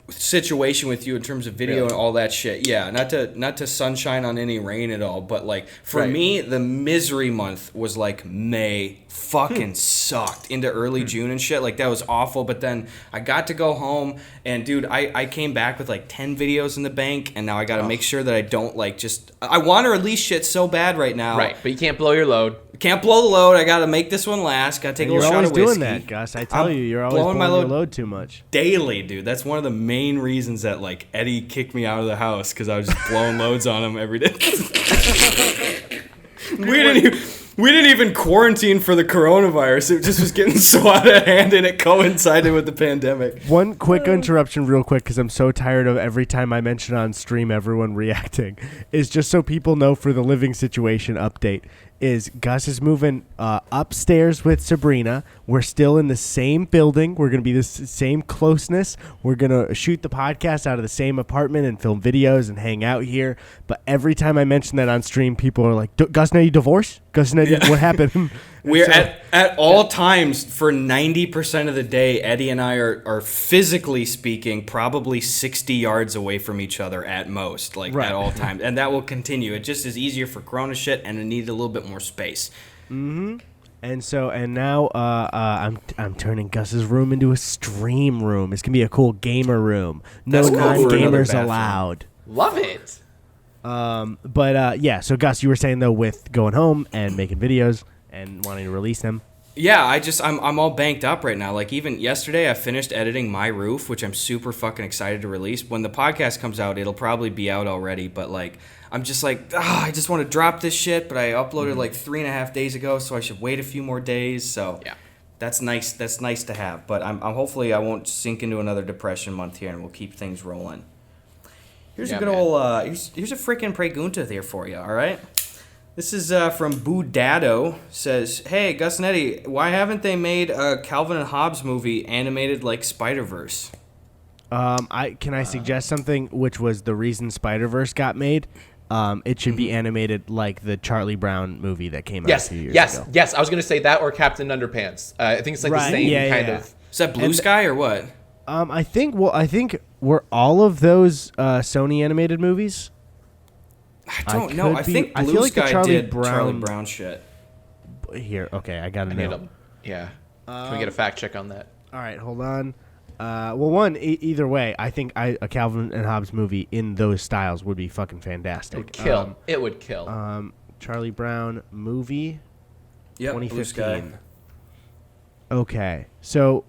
situation with you in terms of video Really? and all that shit. Yeah, not to sunshine on any rain at all, but like for Right. me, the misery month was like May. Fucking sucked into early June and shit. Like that was awful. But then I got to go home, and dude, I came back with like 10 videos in the bank, and now I got to make sure that I don't like just. I want to release shit so bad right now. Right, but you can't blow your load. Can't blow the load. I got to make this one last. Got to take a You're little shot always of whiskey. doing that, Gus. I tell I'm you, you're always blowing my your load too much. Daily, dude. That's one of the main reasons that like Eddie kicked me out of the house because I was just blowing loads on him every day. We didn't even quarantine for the coronavirus. It just was getting so out of hand, and it coincided with the pandemic. One quick interruption real quick because I'm so tired of every time I mention on stream everyone reacting, is just so people know for the living situation update is Gus is moving upstairs with Sabrina. We're still in the same building. We're going to be the same closeness. We're going to shoot the podcast out of the same apartment and film videos and hang out here. But every time I mention that on stream, people are like, Gus and Eddy divorce? Gus and Eddy, what happened? We're at all times for 90% of the day, Eddie and I are physically speaking probably 60 yards away from each other at most, like Right. at all times, and that will continue. It just is easier for Corona shit, and it needed a little bit more space. And now I'm turning Gus's room into a stream room. It's gonna be a cool gamer room. No That's cool for another non-gamers bathroom. allowed. Love it. Yeah. So Gus, you were saying though, with going home and making videos and wanting to release them. Yeah, I'm all banked up right now. Like even yesterday, I finished editing My Roof, which I'm super fucking excited to release. When the podcast comes out, it'll probably be out already. But like, I'm just like, I just want to drop this shit. But I uploaded like 3.5 days ago, so I should wait a few more days. So Yeah. that's nice. That's nice to have. But I'm hopefully I won't sink into another depression month here, and we'll keep things rolling. Here's a Yeah, good man. old here's a freaking pregunta there for you. All right. This is from Boo Dado. Says, hey, Gus and Eddy, why haven't they made a Calvin and Hobbes movie animated like Spider-Verse? Can I suggest something, which was the reason Spider-Verse got made? It should be animated like the Charlie Brown movie that came out a few years ago. Yes. I was gonna say that or Captain Underpants. I think it's like the same kind of. Is that Blue Sky or what? I think were all of those Sony animated movies? I don't know. I think Blue Sky did Charlie Brown shit. Here, okay, I got to know. Yeah. Can we get a fact check on that? All right, hold on. Either way, I think a Calvin and Hobbes movie in those styles would be fucking fantastic. It would kill. It would kill. Charlie Brown movie, yep, 2015. Blue Sky. Okay, so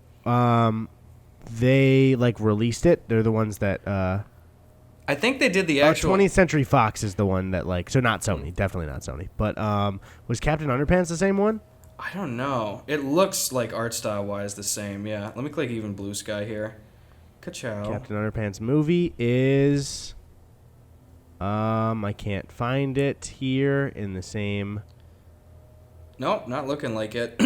they like released it. They're the ones that. I think they did the actual. 20th Century Fox is the one that so not Sony, definitely not Sony. But was Captain Underpants the same one? I don't know. It looks like art style wise the same. Yeah. Let me click even Blue Sky here. Ka-chow. Captain Underpants movie is. I can't find it here in the same. Nope, not looking like it.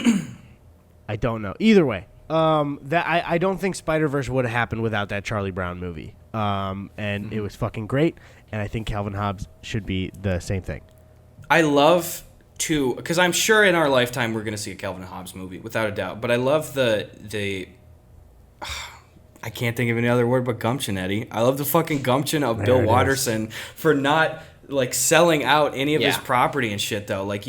I don't know. Either way, that I don't think Spider-Verse would have happened without that Charlie Brown movie. And it was fucking great. And I think Calvin Hobbes should be the same thing. I love to, because I'm sure in our lifetime we're going to see a Calvin and Hobbes movie without a doubt. But I love the I can't think of any other word but gumption, Eddie. I love the fucking gumption of Bill Watterson for not like selling out any of his property and shit though. Like,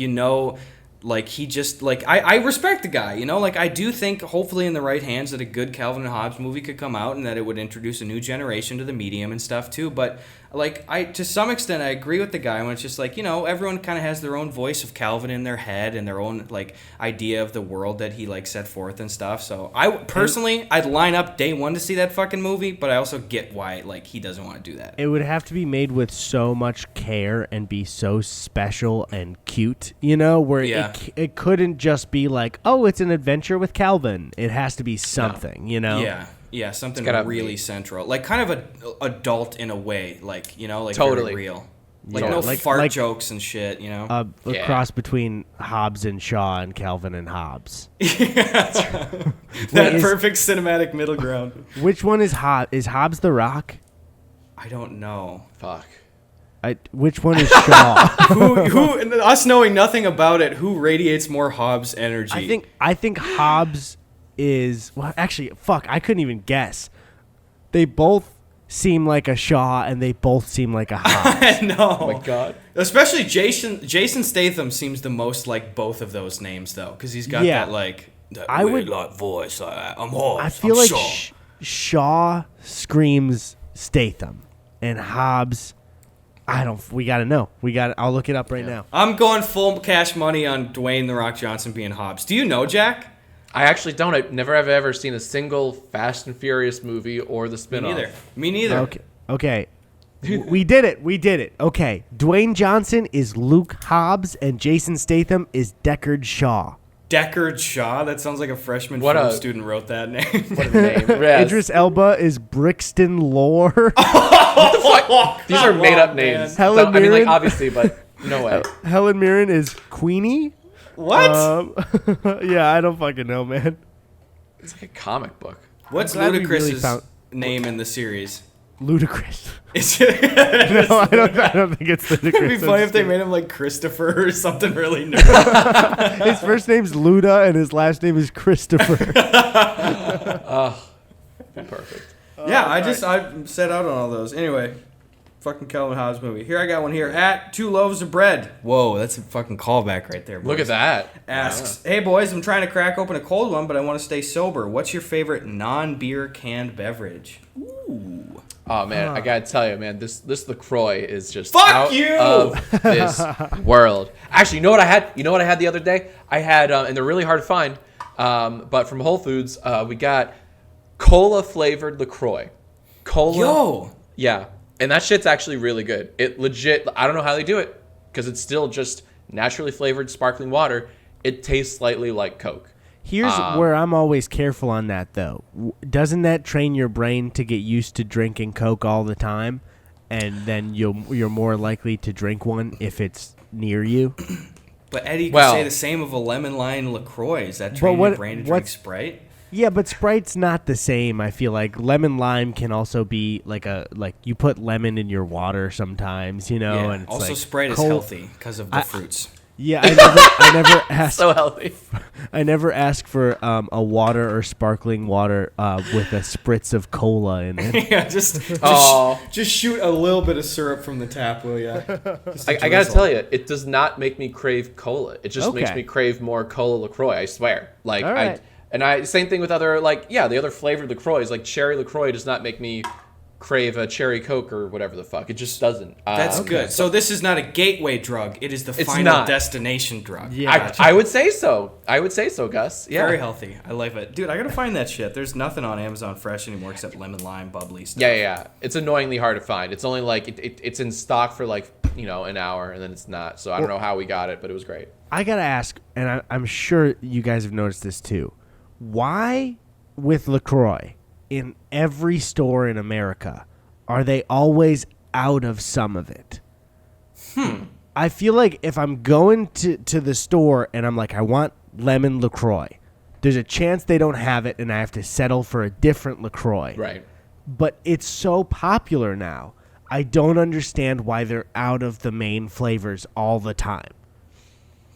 like he just like I respect the guy, like I do think hopefully in the right hands that a good Calvin and Hobbes movie could come out and that it would introduce a new generation to the medium and stuff too. But like to some extent I agree with the guy when it's just like, everyone kind of has their own voice of Calvin in their head and their own like idea of the world that he like set forth and stuff. So I personally I'd line up day one to see that fucking movie, but I also get why like he doesn't want to do that. It would have to be made with so much care and be so special and cute, where it couldn't just be like, oh, it's an adventure with Calvin. It has to be something, Yeah, something really central, like kind of a adult in a way, like like totally very real, like no fart jokes and shit, A cross between Hobbes and Shaw and Calvin and Hobbes. That perfect cinematic middle ground. Which one is Hobbes? Is Hobbes the Rock? I don't know. Fuck. Which one is Shaw? who and us knowing nothing about it, who radiates more Hobbes energy? I think Hobbes is, well, actually, fuck, I couldn't even guess. They both seem like a Shaw and they both seem like a Hobbes. I know. Oh my god. Especially Jason Statham seems the most like both of those names though, because he's got that like voice. I'm Hobbes. I feel like Shaw. Shaw screams Statham, and Hobbes. We gotta know. I'll look it up right now. I'm going full cash money on Dwayne "The Rock" Johnson being Hobbes. Do you know, Jack? I actually don't. I've never have ever seen a single Fast and Furious movie or the spin-off. Me neither. Okay. We did it. Okay. Dwayne Johnson is Luke Hobbs and Jason Statham is Deckard Shaw. Deckard Shaw? That sounds like a freshman film student wrote that name. What a name. Yes. Idris Elba is Brixton Lore. What the fuck? These are made-up names. Helen Mirren, I mean, like, obviously, but no way. Helen Mirren is Queenie. What? Yeah, I don't fucking know, man. It's like a comic book. What's Ludacris's name in the series? Ludacris. Is it? No, I don't think it's Ludacris. It'd be funny if they made him like Christopher or something really nerdy. His first name's Luda and his last name is Christopher. Perfect. Yeah, I set out on all those. Anyway, fucking Calvin Hobbes movie. Here, I got one here. At 2 loaves of bread. Whoa, that's a fucking callback right there, boys. Look at that. Asks, hey boys, I'm trying to crack open a cold one, but I want to stay sober. What's your favorite non-beer canned beverage? Ooh. Oh man, I gotta tell you, man, this LaCroix is just Fuck out you! of this world. Actually, you know what I had? You know what I had the other day? I had, and they're really hard to find, but from Whole Foods, we got cola flavored LaCroix. Cola. Yo. Yeah, and that shit's actually really good. It legit. I don't know how they do it because it's still just naturally flavored sparkling water. It tastes slightly like Coke. Here's where I'm always careful on that, though. Doesn't that train your brain to get used to drinking Coke all the time, and then you're more likely to drink one if it's near you. But Eddie could Well- say the same of a lemon lime LaCroix. Is that training your brain to drink Sprite? Yeah, but Sprite's not the same. I feel like lemon lime can also be like you put lemon in your water sometimes, you know. Yeah. And it's Also, like Sprite is cold- healthy because of the fruits. Yeah, I never asked. So healthy. I never asked for a water or sparkling water with a spritz of cola in it. Yeah, just shoot a little bit of syrup from the tap, will ya? I gotta tell you, it does not make me crave cola. It just makes Okay. me crave more cola LaCroix. I swear. Like All right. same thing with other the other flavored LaCroix. Like cherry LaCroix does not make me crave a cherry Coke or whatever the fuck. It just doesn't. That's good. So this is not a gateway drug. It is the It's final not. destination drug. Yeah. I would say so. I would say so, Gus. Yeah. Very healthy. I like it. Dude, I gotta find that shit. There's nothing on Amazon Fresh anymore except lemon lime bubbly stuff. Yeah. It's annoyingly hard to find. It's only like it's in stock for like an hour and then it's not. So I don't know how we got it, but it was great. I gotta ask, and I'm sure you guys have noticed this too. Why, with LaCroix, in every store in America, are they always out of some of it? I feel like if I'm going to the store and I'm like, I want lemon LaCroix, there's a chance they don't have it and I have to settle for a different LaCroix. Right. But it's so popular now. I don't understand why they're out of the main flavors all the time.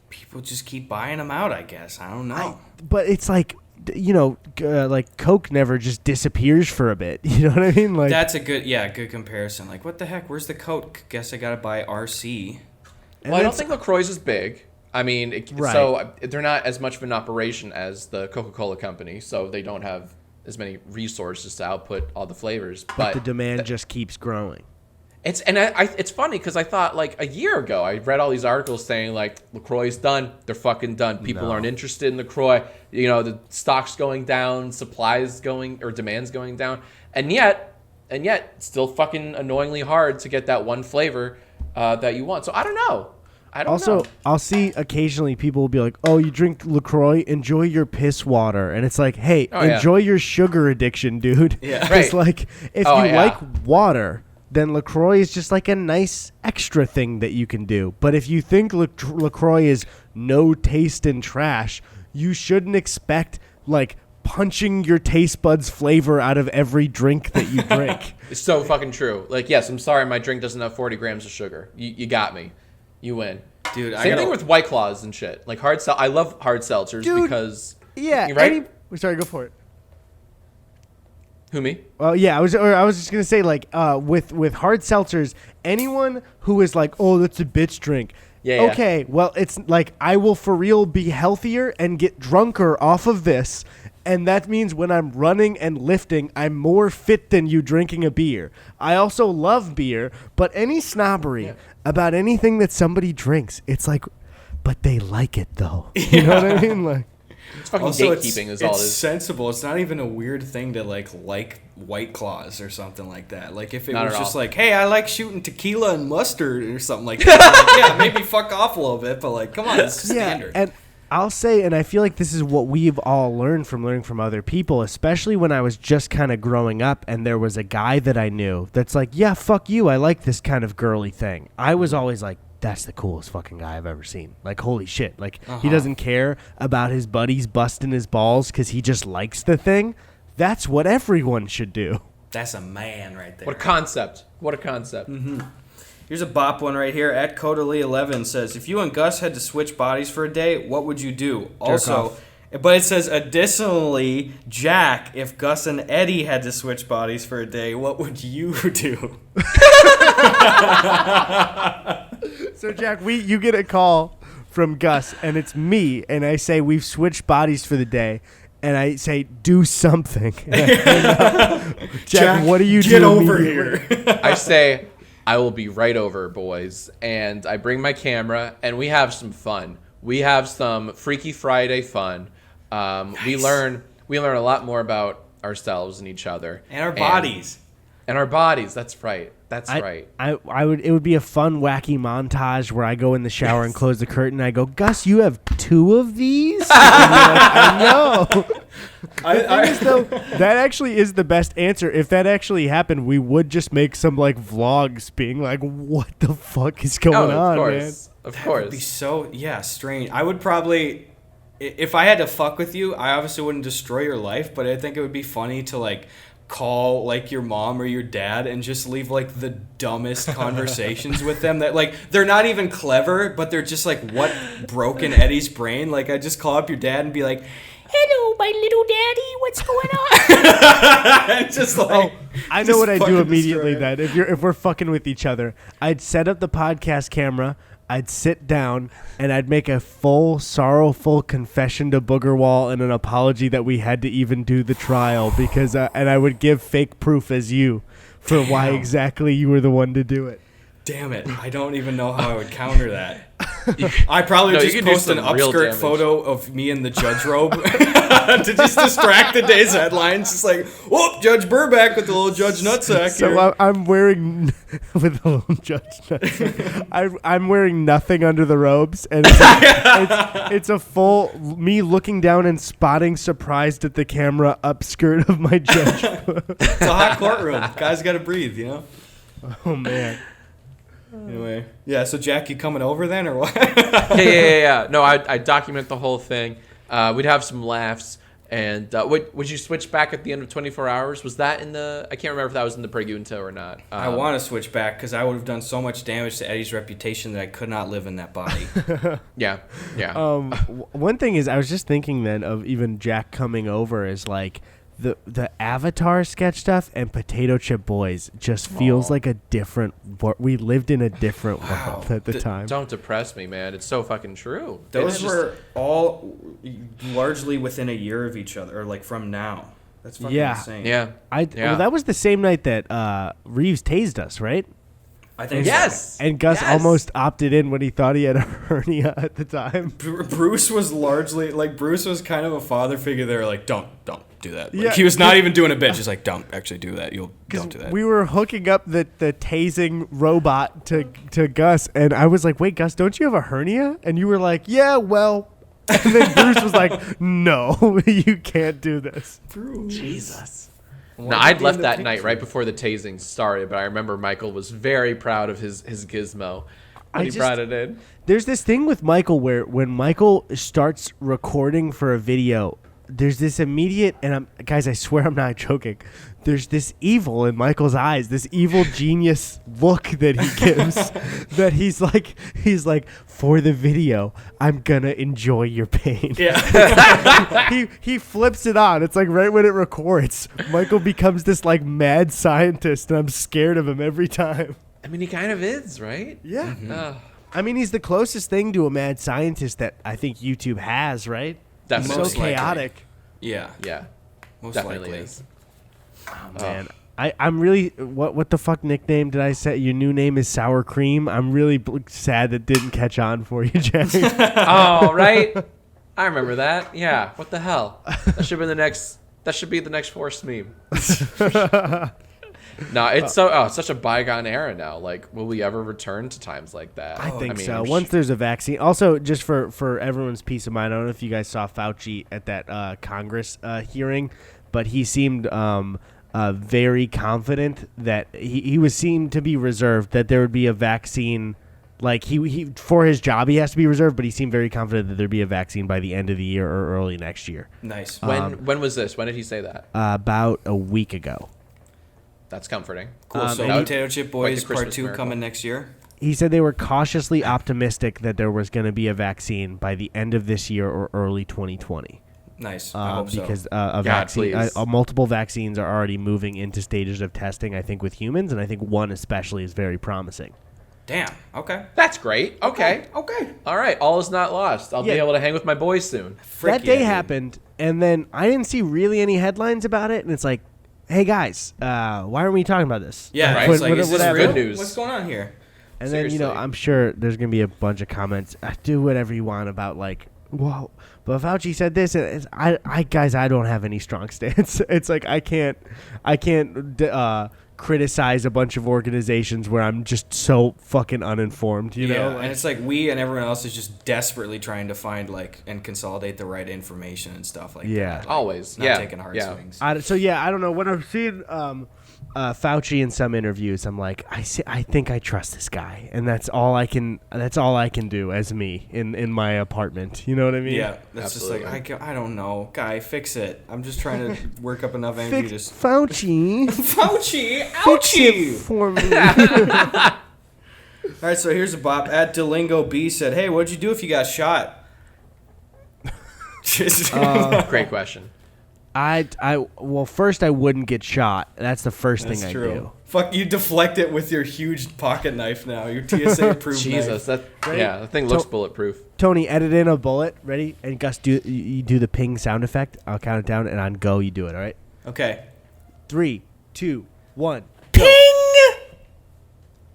People just keep buying them out, I guess. I don't know. But it's like, like Coke never just disappears for a bit. You know what I mean? Like That's a good comparison. Like, what the heck? Where's the Coke? Guess I gotta buy RC. Well, I don't think LaCroix is big. I mean, Right. so they're not as much of an operation as the Coca-Cola company, so they don't have as many resources to output all the flavors. But the demand just keeps growing. it's funny because I thought like a year ago I read all these articles saying like LaCroix's done, they're fucking done. People aren't interested in LaCroix. The stock's going down, demand's going down, and yet it's still fucking annoyingly hard to get that one flavor that you want. So I don't know. Also, I'll see occasionally people will be like, "Oh, you drink LaCroix? Enjoy your piss water." And it's like, "Hey, enjoy your sugar addiction, dude." Yeah. It's Right. like if you like water, then LaCroix is just like a nice extra thing that you can do. But if you think LaCroix is no taste and trash, you shouldn't expect like punching your taste buds flavor out of every drink that you drink. It's so fucking true. Like, yes, I'm sorry, my drink doesn't have 40 grams of sugar. You got me. You win. Dude, Same thing with White Claws and shit. Like I love hard seltzers because Yeah, you're right. Sorry, go for it. Who, me? Well, yeah, I was just gonna say like with hard seltzers, anyone who is like, oh, that's a bitch drink. Yeah. Okay, well, it's like I will for real be healthier and get drunker off of this, and that means when I'm running and lifting, I'm more fit than you drinking a beer. I also love beer, but any snobbery about anything that somebody drinks, it's like, but they like it though. You know what I mean? Like. It's fucking Also, gatekeeping is all it it's is. sensible. It's not even a weird thing to like White Claws or something like that. Like if it Not was at just all. like, hey, I like shooting tequila and mustard or something like that. Like, yeah, maybe fuck off a little bit, but like, come on, it's standard. And I'll say, and I feel like this is what we've all learned from learning from other people, especially when I was just kind of growing up and there was a guy that I knew that's like, yeah, fuck you, I like this kind of girly thing. I was always like, that's the coolest fucking guy I've ever seen. Like, holy shit. Like, he doesn't care about his buddies busting his balls because he just likes the thing. That's what everyone should do. That's a man right there. What a concept. What a concept. Here's a bop one right here. At Codalee11 says, if you and Gus had to switch bodies for a day, what would you do? Also, but it says, additionally, Jack, if Gus and Eddy had to switch bodies for a day, what would you do? So, Jack, you get a call from Gus, and it's me, and I say, we've switched bodies for the day. And I say, do something. Jack, what do you do? Get over here. I say, I will be right over, boys. And I bring my camera, and we have some fun. We have some Freaky Friday fun. We learn a lot more about ourselves and each other. And our bodies. And our bodies. That's right. Right. It would be a fun, wacky montage where I go in the shower and close the curtain. And I go, Gus, you have 2 of these? And you're like, I know. The thing is, though, that actually is the best answer. If that actually happened, we would just make some like vlogs being like, what the fuck is going on, man? Of That course. would be so strange. I would probably, if I had to fuck with you, I obviously wouldn't destroy your life, but I think it would be funny to like call like your mom or your dad and just leave like the dumbest conversations with them that like they're not even clever, but they're just like what broke in Eddie's brain. Like I just call up your dad and be like, "Hello, my little daddy, what's going on?" And just like, I know just what I'd do fucking immediately destroy it. then. If we're fucking with each other, I'd set up the podcast camera. I'd sit down and I'd make a full sorrowful confession to Boogerwall and an apology that we had to even do the trial because and I would give fake proof as you for why Damn. exactly you were the one to do it. Damn it! I don't even know how I would counter that. I probably No, you just can do post an some real upskirt damage. photo of me in the judge robe to just distract the day's headlines. Just like, whoop, Judge Burback with the little Judge Nutsack here. So I'm wearing with a little judge. I'm wearing nothing under the robes, and it's a full me looking down and spotting surprised at the camera upskirt of my judge. It's a hot courtroom. Guys got to breathe, you know. Oh man. Anyway, yeah. So Jack, you coming over then, or what? Yeah. No, I document the whole thing. We'd have some laughs. And would you switch back at the end of 24 hours? Was that in the... I can't remember if that was in the Pregunta or not. I want to switch back because I would have done so much damage to Eddie's reputation that I could not live in that body. Yeah. One thing is, I was just thinking then of even Jack coming over is like the Avatar sketch stuff and Potato Chip Boys just feels like a different. We lived in a different world at the time. Don't depress me, man. It's so fucking true. Those were all largely within a year of each other, or like from now. That's fucking insane. Yeah. Well, that was the same night that Reeves tased us, right? I think Yes. And Gus Yes. almost opted in when he thought he had a hernia at the time. Bruce was largely like Bruce was kind of a father figure there, like don't do that. Like, Yeah. he was not even doing a bit, just like don't actually do that. Don't do that. We were hooking up the tasing robot to Gus, and I was like, "Wait, Gus, don't you have a hernia?" And you were like, "Yeah, well." And then Bruce was like, "No, you can't do this." Jesus. No, I'd left that night right before the tasing started, but I remember Michael was very proud of his gizmo when he brought it in. There's this thing with Michael where when Michael starts recording for a video, there's this immediate, and guys, I swear I'm not joking. There's this evil in Michael's eyes, this evil genius look that he gives. That he's like, for the video, I'm gonna enjoy your pain. Yeah. he flips it on. It's like right when it records, Michael becomes this like mad scientist, and I'm scared of him every time. I mean, he kind of is, right? Yeah. Ugh. I mean, he's the closest thing to a mad scientist that I think YouTube has, right? Definitely. He's so chaotic. Yeah. Yeah. Most Definitely likely. is. Oh, man. I'm really what the fuck nickname did I say? Your new name is Sour Cream. I'm really sad that didn't catch on for you, Jack. Oh, right. I remember that. Yeah. What the hell? That should be the next. That should be the next forced meme. No, it's such a bygone era now. Like, will we ever return to times like that? I think mean, so. Once there's a vaccine. Also, just for everyone's peace of mind, I don't know if you guys saw Fauci at that Congress hearing, but he seemed very confident that he seemed to be reserved that there would be a vaccine. Like he for his job he has to be reserved, but he seemed very confident that there'd be a vaccine by the end of the year or early next year. Nice. When was this? When did he say that? About a week ago. That's comforting. Cool. So and Potato Chip Boys the Part Christmas 2 miracle. coming next year. He said they were cautiously optimistic that there was going to be a vaccine by the end of this year or early 2020. Nice. I hope so. Because please. multiple vaccines are already moving into stages of testing, I think, with humans, and I think one especially is very promising. Damn. Okay. That's great. Okay. All right. All is not lost. I'll be able to hang with my boys soon. Frick that day yeah, dude. happened, and then I didn't see really any headlines about it, and it's like, hey, guys, why aren't we talking about this? Yeah. Right. It's like, What- is this whatever. real? Good news. What's going on here? And then, Seriously. I'm sure there's going to be a bunch of comments. Do whatever you want about, like, whoa. But Fauci said this, and guys, I don't have any strong stance. It's like I can't criticize a bunch of organizations where I'm just so fucking uninformed, you know? And it's like we and everyone else is just desperately trying to find and consolidate the right information and stuff like that. Like, always. Not taking hard swings. I don't know. When I've seen Fauci in some interviews, I'm like, I think I trust this guy, and that's all I can do as me in my apartment. You know what I mean? Yeah, that's Absolutely. just like I don't know, guy, fix it. I'm just trying to work up enough energy to Fauci. Fauci, Fix it ouchie. for me. All right, so here's a bop. At Delingo B said, "Hey, what'd you do if you got shot?" Great question. Well, first I wouldn't get shot. That's the first That's thing true. I do. Fuck, you deflect it with your huge pocket knife now. Your TSA approved Jesus, knife. the thing looks bulletproof. Tony, edit in a bullet. Ready? And Gus, you do the ping sound effect. I'll count it down, and on go, you do it. All right? Okay. 3, 2, 1. Ping!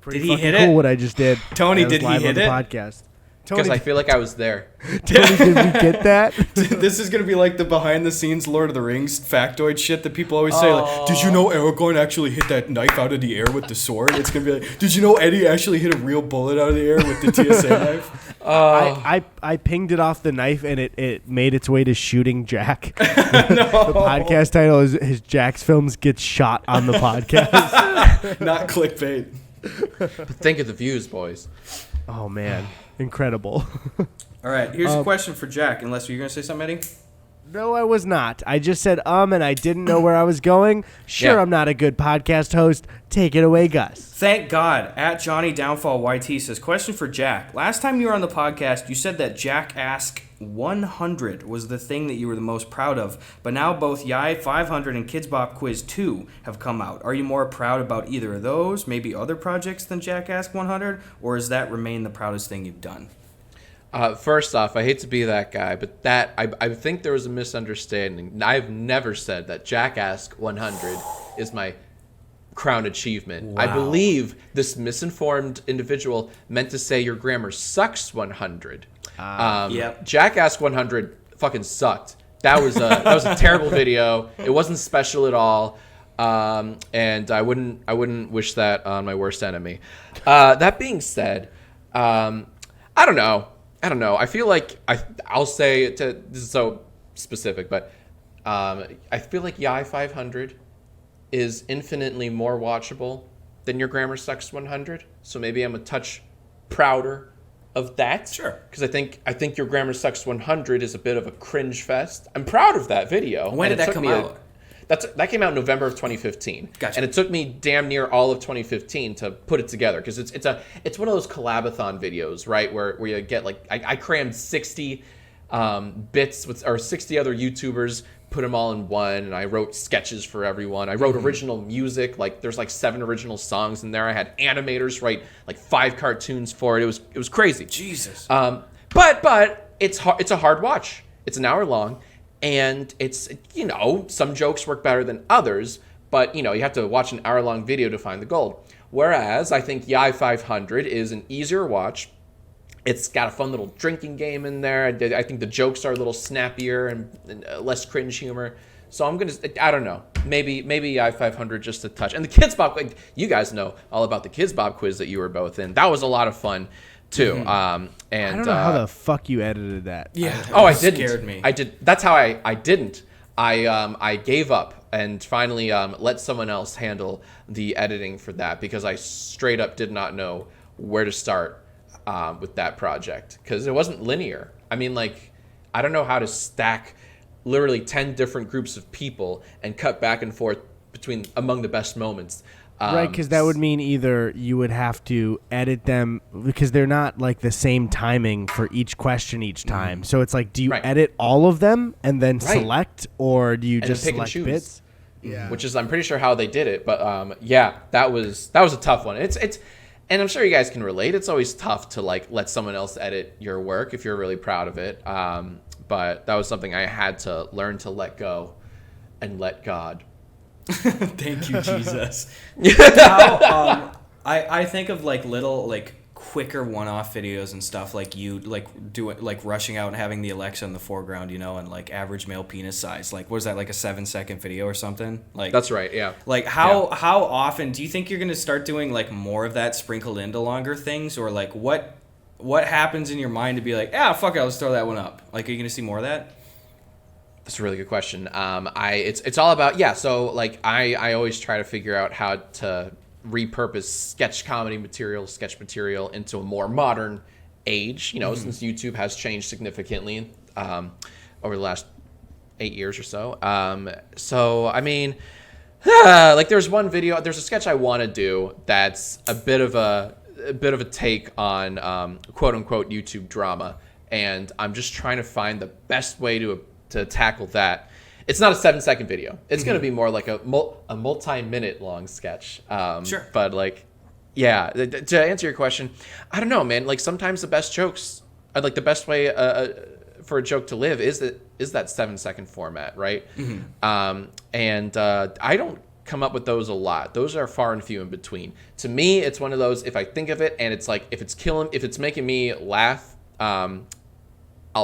Pretty Did he fucking hit cool it? what I just did. Tony, That was did he live hit on the it? podcast. Because Tony, I feel like I was there. Tony, did we get that? This is gonna be like the behind-the-scenes Lord of the Rings factoid shit that people always say. Like, did you know Aragorn actually hit that knife out of the air with the sword? It's gonna be like, did you know Eddie actually hit a real bullet out of the air with the TSA knife? I pinged it off the knife, and it made its way to Shooting Jack. The podcast title is Jacksfilms Gets Shot on the Podcast. Not clickbait. But think of the views, boys. Oh, man. Incredible. All right, here's a question for Jack. Unless you're gonna say something, Eddie. No, I was not. I just said and I didn't know where I was going. Sure, Yeah. I'm not a good podcast host. Take it away, Gus. Thank God. At Johnny Downfall YT says, question for Jack. Last time you were on the podcast, you said that Jack Ask 100 was the thing that you were the most proud of. But now both Yai 500 and Kids Bop Quiz 2 have come out. Are you more proud about either of those, maybe other projects than Jack Ask 100? Or does that remain the proudest thing you've done? First off, I hate to be that guy, but I think there was a misunderstanding. I've never said that Jack Ask 100 is my crown achievement. Wow. I believe this misinformed individual meant to say your grammar sucks 100. Yep. Jack Ask 100 fucking sucked. That was a terrible video. It wasn't special at all. And I wouldn't wish that on my worst enemy. That being said, I don't know. I feel like I'll say this is so specific, but I feel like Yai 500 is infinitely more watchable than your Grammar Sucks 100. So maybe I'm a touch prouder of that. Sure. Because I think your Grammar Sucks 100 is a bit of a cringe fest. I'm proud of that video. When did that come out? That came out in November of 2015. Gotcha. And it took me damn near all of 2015 to put it together because it's one of those collabathon videos, right? Where you get like I crammed 60 bits or 60 other YouTubers, put them all in one, and I wrote sketches for everyone. I wrote original music, like there's like 7 original songs in there. I had animators write like 5 cartoons for it. It was crazy. Jesus. But it's a hard watch. It's an hour long. And it's, some jokes work better than others, but, you have to watch an hour-long video to find the gold. Whereas I think Yai 500 is an easier watch. It's got a fun little drinking game in there. I think the jokes are a little snappier and less cringe humor. So I don't know, maybe Yai 500 just a touch. And the Kids Bop, you guys know all about the Kids Bop quiz that you were both in. That was a lot of fun, too. And I don't know how the fuck you edited that. Yeah. I didn't. Scared me. I did. That's how I didn't. I gave up and finally let someone else handle the editing for that because I straight up did not know where to start with that project because it wasn't linear. I mean, I don't know how to stack literally 10 different groups of people and cut back and forth among the best moments. Right, because that would mean either you would have to edit them because they're not like the same timing for each question each time. So it's like, do you edit all of them and then select, or do you just pick and select choose? bits? Yeah, which is I'm pretty sure how they did it. But that was a tough one. It's and I'm sure you guys can relate. It's always tough to let someone else edit your work if you're really proud of it. But that was something I had to learn to let go and let God. Thank you, Jesus. How, I think of little quicker one-off videos and stuff, like you like do it, like rushing out and having the Alexa in the foreground, you know, and like average male penis size, like what is that, like a 7-second video or something? Like That's right. Yeah. like how often do you think you're gonna start doing like more of that sprinkled into longer things, or like what happens in your mind to be like, fuck it, I'll just throw that one up? Like, are you gonna see more of that? That's a really good question. It's all about, so like I always try to figure out how to repurpose sketch material into a more modern age, you know, since YouTube has changed significantly over the last 8 years or so. So I mean, like there's a sketch I want to do that's a bit of a take on quote unquote YouTube drama, and I'm just trying to find the best way to tackle that. It's not a 7-second video. It's going to be more like a multi-minute long sketch. Sure. But like, to answer your question, I don't know, man. Like sometimes the best jokes, like the best way for a joke to live is that 7-second format, right? And I don't come up with those a lot. Those are far and few in between. To me, it's one of those, if I think of it and it's like, if it's making me laugh, I'll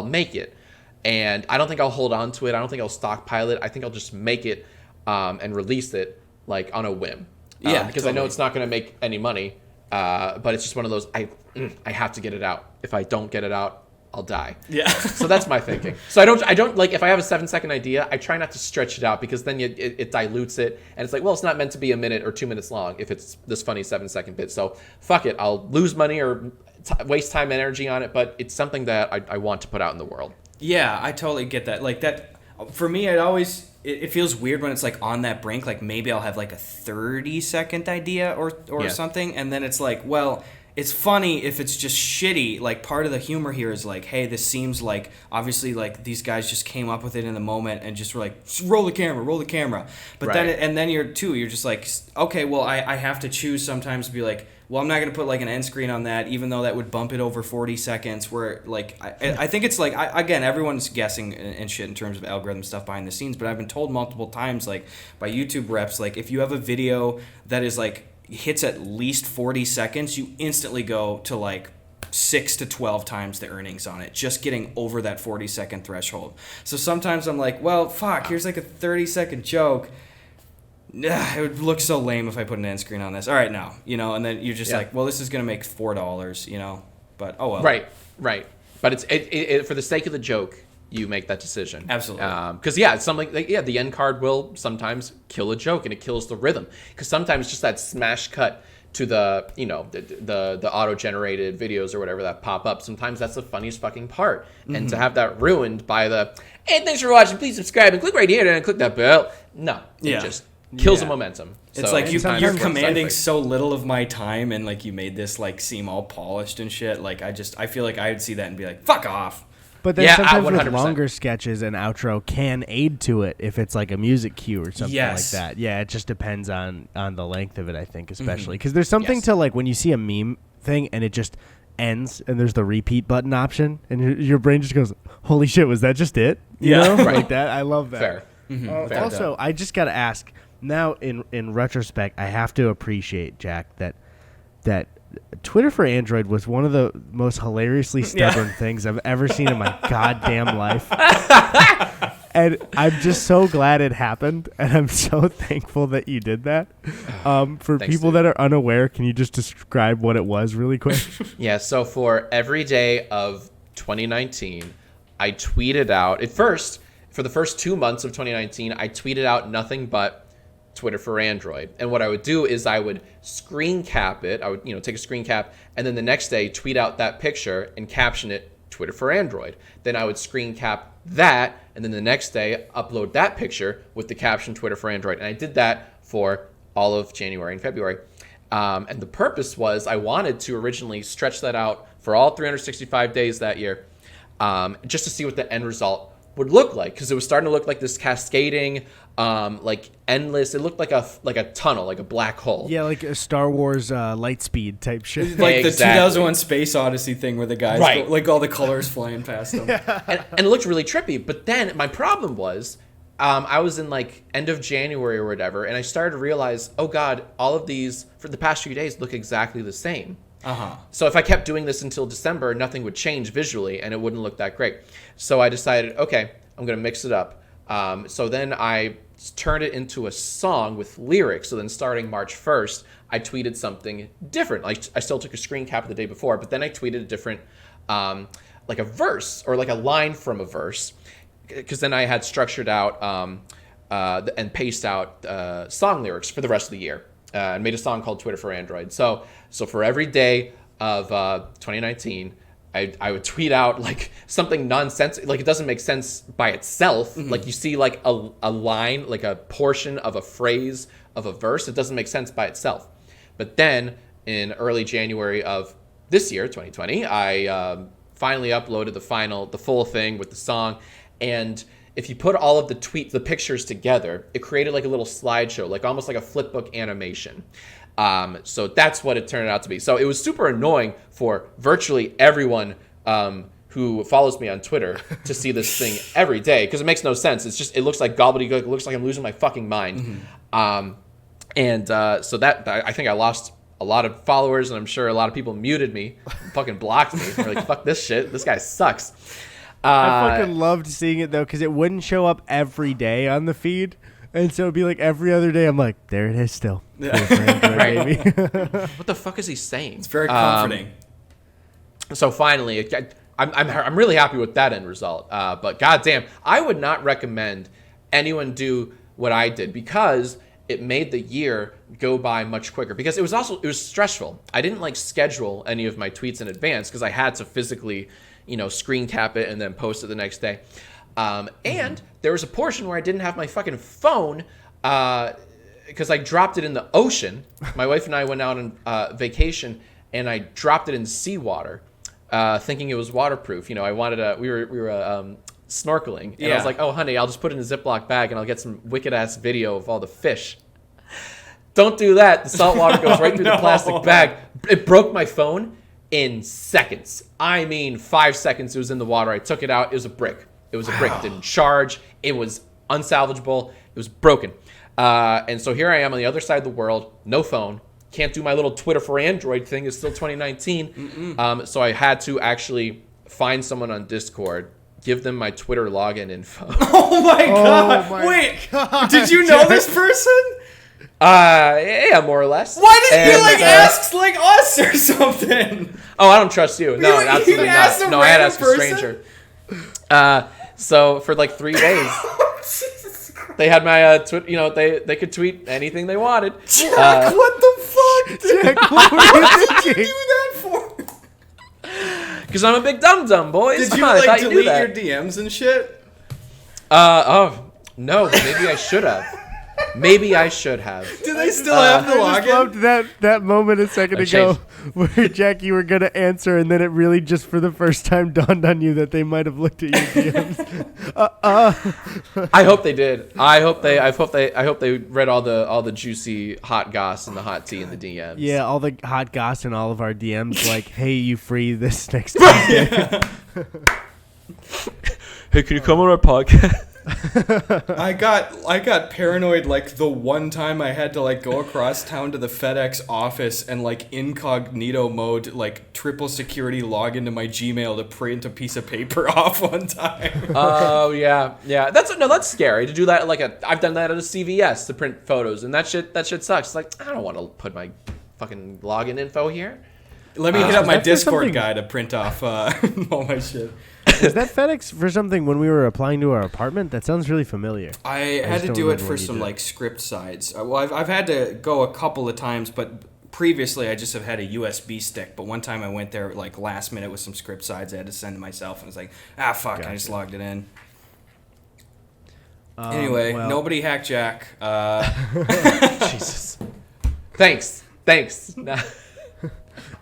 make it. And I don't think I'll hold on to it. I don't think I'll stockpile it. I think I'll just make it and release it like on a whim. Because totally. I know it's not going to make any money. But it's just one of those, I have to get it out. If I don't get it out, I'll die. Yeah. So that's my thinking. So I don't like, if I have a 7-second idea, I try not to stretch it out, because then it dilutes it. And it's like, well, it's not meant to be a minute or 2 minutes long if it's this funny 7-second bit. So fuck it. I'll lose money or waste time and energy on it. But it's something that I want to put out in the world. Yeah, I totally get that. Like that, for me, it feels weird when it's like on that brink. Like maybe I'll have like a 30-second idea or something, and then it's like, well, it's funny if it's just shitty. Like part of the humor here is like, hey, this seems like obviously like these guys just came up with it in the moment and just were like, roll the camera. But then you're just like, okay, well, I have to choose sometimes to be like, well, I'm not going to put like an end screen on that, even though that would bump it over 40 seconds, where like I think it's like, again, everyone's guessing and shit in terms of algorithm stuff behind the scenes, but I've been told multiple times, like by YouTube reps, like if you have a video that is like hits at least 40 seconds, you instantly go to like 6 to 12 times the earnings on it, just getting over that 40-second threshold. So sometimes I'm like, well, fuck, here's like a 30-second joke. It would look so lame if I put an end screen on this. All right, now, you know, and then you're just like, well, this is going to make $4, you know, but oh well. Right. But it's for the sake of the joke, you make that decision. Absolutely. Because it's something like, the end card will sometimes kill a joke, and it kills the rhythm. Because sometimes just that smash cut to the, you know, the auto-generated videos or whatever that pop up, sometimes that's the funniest fucking part. And to have that ruined by hey, thanks for watching, please subscribe and click right here and click that bell. No, it just kills the momentum. It's like you're commanding so little of my time, and like you made this like seem all polished and shit. Like I feel like I would see that and be like, fuck off. But then sometimes with longer sketches, an outro can aid to it if it's like a music cue or something like that. Yeah, it just depends on the length of it, I think, especially. Because there's something to like when you see a meme thing and it just ends and there's the repeat button option and your brain just goes, holy shit, was that just it? You know? Like that. I love that. Fair. Fair. Also, I just got to ask, now in retrospect, I have to appreciate, Jack, that Twitter for Android was one of the most hilariously stubborn things I've ever seen in my goddamn life. And I'm just so glad it happened, and I'm so thankful that you did that. For Thanks, people that are unaware, can you just describe what it was really quick? Yeah, so for every day of 2019, I tweeted out, for the first 2 months of 2019, I tweeted out nothing but Twitter for Android. And what I would do is I would screen cap it. I would, take a screen cap, and then the next day tweet out that picture and caption it Twitter for Android. Then I would screen cap that, and then the next day upload that picture with the caption Twitter for Android. And I did that for all of January and February. And the purpose was I wanted to originally stretch that out for all 365 days that year, just to see what the end result would look like, because it was starting to look like this cascading, like endless. It looked like a tunnel, like a black hole. Yeah, like a Star Wars Lightspeed type shit. Like the 2001 Space Odyssey thing where the guys go, like all the colors flying past them. And it looked really trippy. But then my problem was, I was in like end of January or whatever, and I started to realize, oh God, all of these for the past few days look exactly the same. So if I kept doing this until December, nothing would change visually and it wouldn't look that great. So I decided, okay, I'm going to mix it up. So then I turned it into a song with lyrics. So then starting March 1st, I tweeted something different. Like I still took a screen cap of the day before, but then I tweeted a different, like a verse or like a line from a verse. Because then I had structured out and paced out song lyrics for the rest of the year. And made a song called Twitter for Android. So for every day of 2019, I would tweet out like something nonsensical, like it doesn't make sense by itself. Like you see like a line, like a portion of a phrase of a verse, it doesn't make sense by itself. But then in early January of this year, 2020, I finally uploaded the full thing with the song. And if you put all of the pictures together, it created like a little slideshow, like almost like a flipbook animation. So that's what it turned out to be. So it was super annoying for virtually everyone who follows me on Twitter to see this thing every day because it makes no sense. It looks like gobbledygook. It looks like I'm losing my fucking mind. So that I think I lost a lot of followers, and I'm sure a lot of people muted me, fucking blocked me. They're like, "Fuck this shit. This guy sucks." I fucking loved seeing it though because it wouldn't show up every day on the feed, and so it'd be like every other day. I'm like, there it is still. Right. What the fuck is he saying? It's very comforting. So finally, I'm really happy with that end result. But goddamn, I would not recommend anyone do what I did because it made the year go by much quicker. Because it was stressful. I didn't like schedule any of my tweets in advance because I had to physically, screen cap it and then post it the next day. And there was a portion where I didn't have my fucking phone because I dropped it in the ocean. My wife and I went out on vacation and I dropped it in seawater, thinking it was waterproof. We were snorkeling, and I was like, "Oh, honey, I'll just put it in a Ziploc bag and I'll get some wicked ass video of all the fish." Don't do that. The salt water goes right through the plastic bag. It broke my phone in seconds. I mean, 5 seconds. It was in the water. I took it out. It was a brick. It didn't charge. It was unsalvageable. It was broken. And so here I am on the other side of the world. No phone. Can't do my little Twitter for Android thing. It's still 2019. So I had to actually find someone on Discord, give them my Twitter login info. Oh my god! Wait, did you know this person? Yeah, more or less. Why did he ask like us or something? Oh, I don't trust you. No, absolutely not. No, I had to ask a stranger. So for like 3 days, they had my Twitter. They could tweet anything they wanted. Jack, what the fuck? Jack, what were you What did you do that for? Because I'm a big dum-dum, boys. Did you like delete your DMs and shit? Oh no, maybe I should have. Maybe I should have. Do they still have the I just login? loved that moment a second ago where, Jack, you were going to answer, and then it really just for the first time dawned on you that they might have looked at your DMs. I hope they did. I hope they read all the juicy hot goss and the hot tea in the DMs. Yeah, all the hot goss in all of our DMs, like, hey, you free this next Tuesday. Hey, can you come on our podcast? I got paranoid like the one time I had to like go across town to the FedEx office and like incognito mode, like triple security log into my Gmail to print a piece of paper off one time. Oh yeah. That's scary to do that. I've done that at a CVS to print photos, and that shit sucks. Like, I don't want to put my fucking login info here. Let me hit up my Discord guy to print off all my shit. Is that FedEx for something when we were applying to our apartment? That sounds really familiar. I had to do it for some like script sides. Well, I've had to go a couple of times, but previously I just have had a USB stick. But one time I went there like last minute with some script sides I had to send to myself, and I was like, fuck, gotcha. I just logged it in. Anyway, nobody hacked Jack. Jesus. Thanks.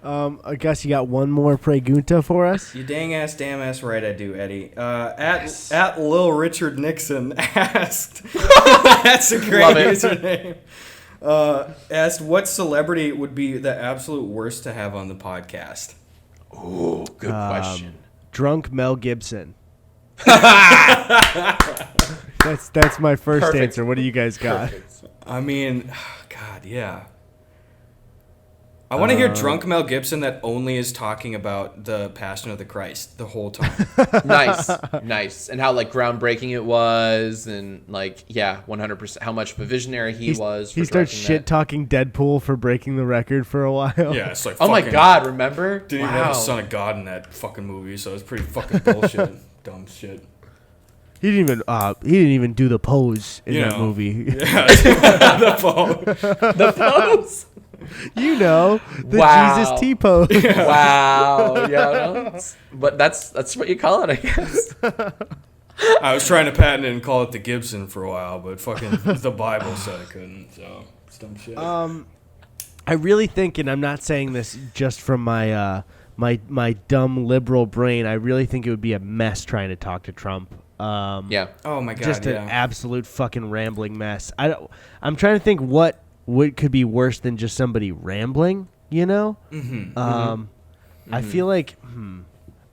Gus, you got one more pregunta for us? You dang ass, damn ass right I do, Eddie. At Lil Richard Nixon asked, that's a great username, asked what celebrity would be the absolute worst to have on the podcast? Ooh, good question. Drunk Mel Gibson. That's my first answer. What do you guys got? I mean, God, yeah. I want to hear drunk Mel Gibson that only is talking about the Passion of the Christ the whole time. Nice. And how like groundbreaking it was, and like 100% how much of a visionary he was. He starts shit talking Deadpool for breaking the record for a while. Yeah, it's like oh my god, remember? Didn't even have the Son of God in that fucking movie, so it's pretty fucking bullshit. Dumb shit. He didn't even do the pose in that movie. Yeah, the pose. The pose. You know, the Wow. Jesus T pose. Wow. Yeah. But that's what you call it, I guess. I was trying to patent it and call it the Gibson for a while, but fucking the Bible said I couldn't, so it's dumb shit. I really think, and I'm not saying this just from my my dumb liberal brain, I really think it would be a mess trying to talk to Trump. Yeah. Oh my god, just an absolute fucking rambling mess. I'm trying to think what could be worse than just somebody rambling, you know? I feel like